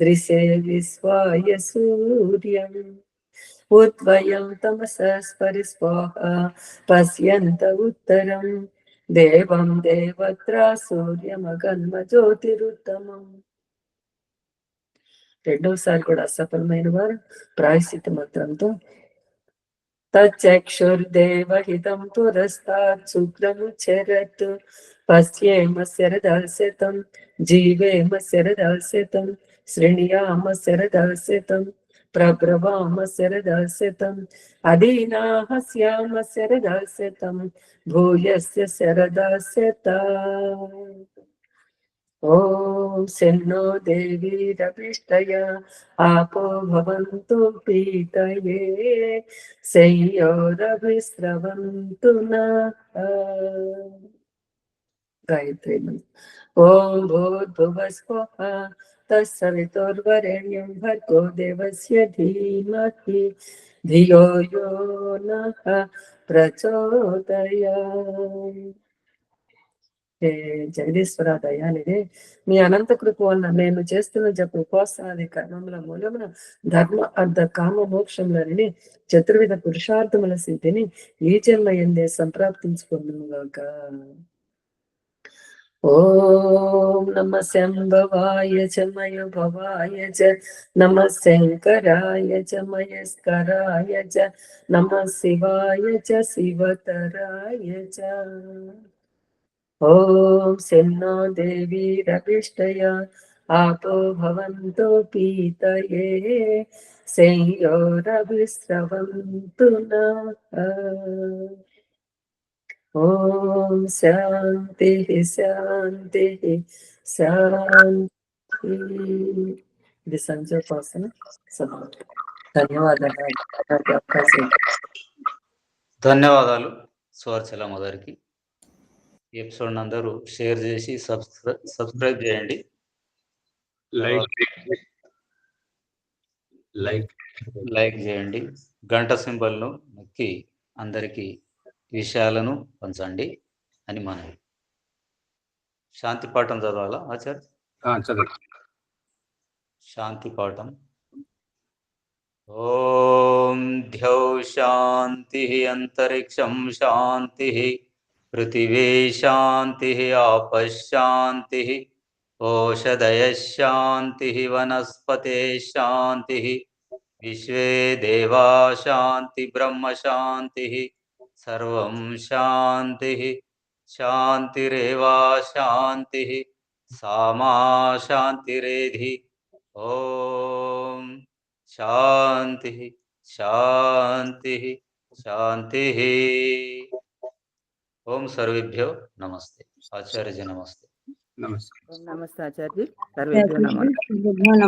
दृशे विश्वाय सूर्यम् उद्वयं तमसस्परिस्वाहा पश्यन्त उत्तरं देवं देवत्रा सूर्यमगन्म ज्योतिरुత్తమम् రెండోసారి కూడా అసఫలమైన వారు ప్రాయశ్చిత్త మంత్రంతో तच्चक्षुर्देवहितं पुरस्तात् शुक्रमुच्चरत् पश्येम शरदर्शितं जीवेम शरदर्शितं शृणुयाम शरदर्शितं प्रब्रवाम शरदर्शितं अधीनाः स्याम शरदर्शितं भूयस्य शरदर्शिता ॐ सेन्नो देवी रविष्टया आपो भवन्तु पीतये शय्योरभिस्रवन्तु नः गायत्री ॐ भूर्भुवस्वः तत्सवितुर्वरेण्यं भर्गो देवस्य धीमहि धियो यो नः प्रचोदयात् జగదీశ్వర దయానిదే మీ అనంత కృప వలన నేను చేస్తున్న జప ఉపాసనాది కర్మముల మూలమున ధర్మ అర్ధ కామ మోక్షములని చతుర్విధ పురుషార్థముల సిద్ధిని ఈ జన్మ ఎందే సంప్రాప్తించుకున్నాగాక. ఓం నమ శంభవాయ చ మయోభవాయ చ నమ శంకరాయ చ మయస్కరాయ చ నమ శివాయ చ శివతరాయ చ. ॐ सेन्नो देवी रविष्टया आपो भवन्तो पीतये शय्योरभिस्रवन्तु नः. ॐ शान्तिः शान्तिः शान्तिः. ఇది సంజోపాసన సమాప్తం. ధన్యవాదాలు నాకు అవకాశం ఇచ్చారు. ధన్యవాదాలు సువర్చల మదర్కి. ఈ ఎపిసోడ్ అందరూ షేర్ చేసి సబ్స్క్రైబ్ చేయండి. లైక్ చేయండి. గంట సింబల్ను నొక్కి అందరికీ విషయాలను పంచండి అని మనవి. శాంతి పాఠం చదవాలా ఆచార్య? చదువు. శాంతి పాఠం. ఓం ద్యౌ శాంతి అంతరిక్షం శాంతి పృథివీ శాంతి ఆపశాంతి ఓషధయ శాంతి వనస్పతే శాంతి విశ్వే దేవా శాంతి బ్రహ్మ శాంతి సర్వం శాంతి శాంతిరేవా శాంతి సామా శాంతిరేధి. ఓం శాంతి శాంతి శాంతి. ఓం సర్వేభ్యో నమస్తే. ఆచార్యజీ నమస్తే. నమస్తే. నమస్తే ఆచార్య. సర్వేభ్యో నమః.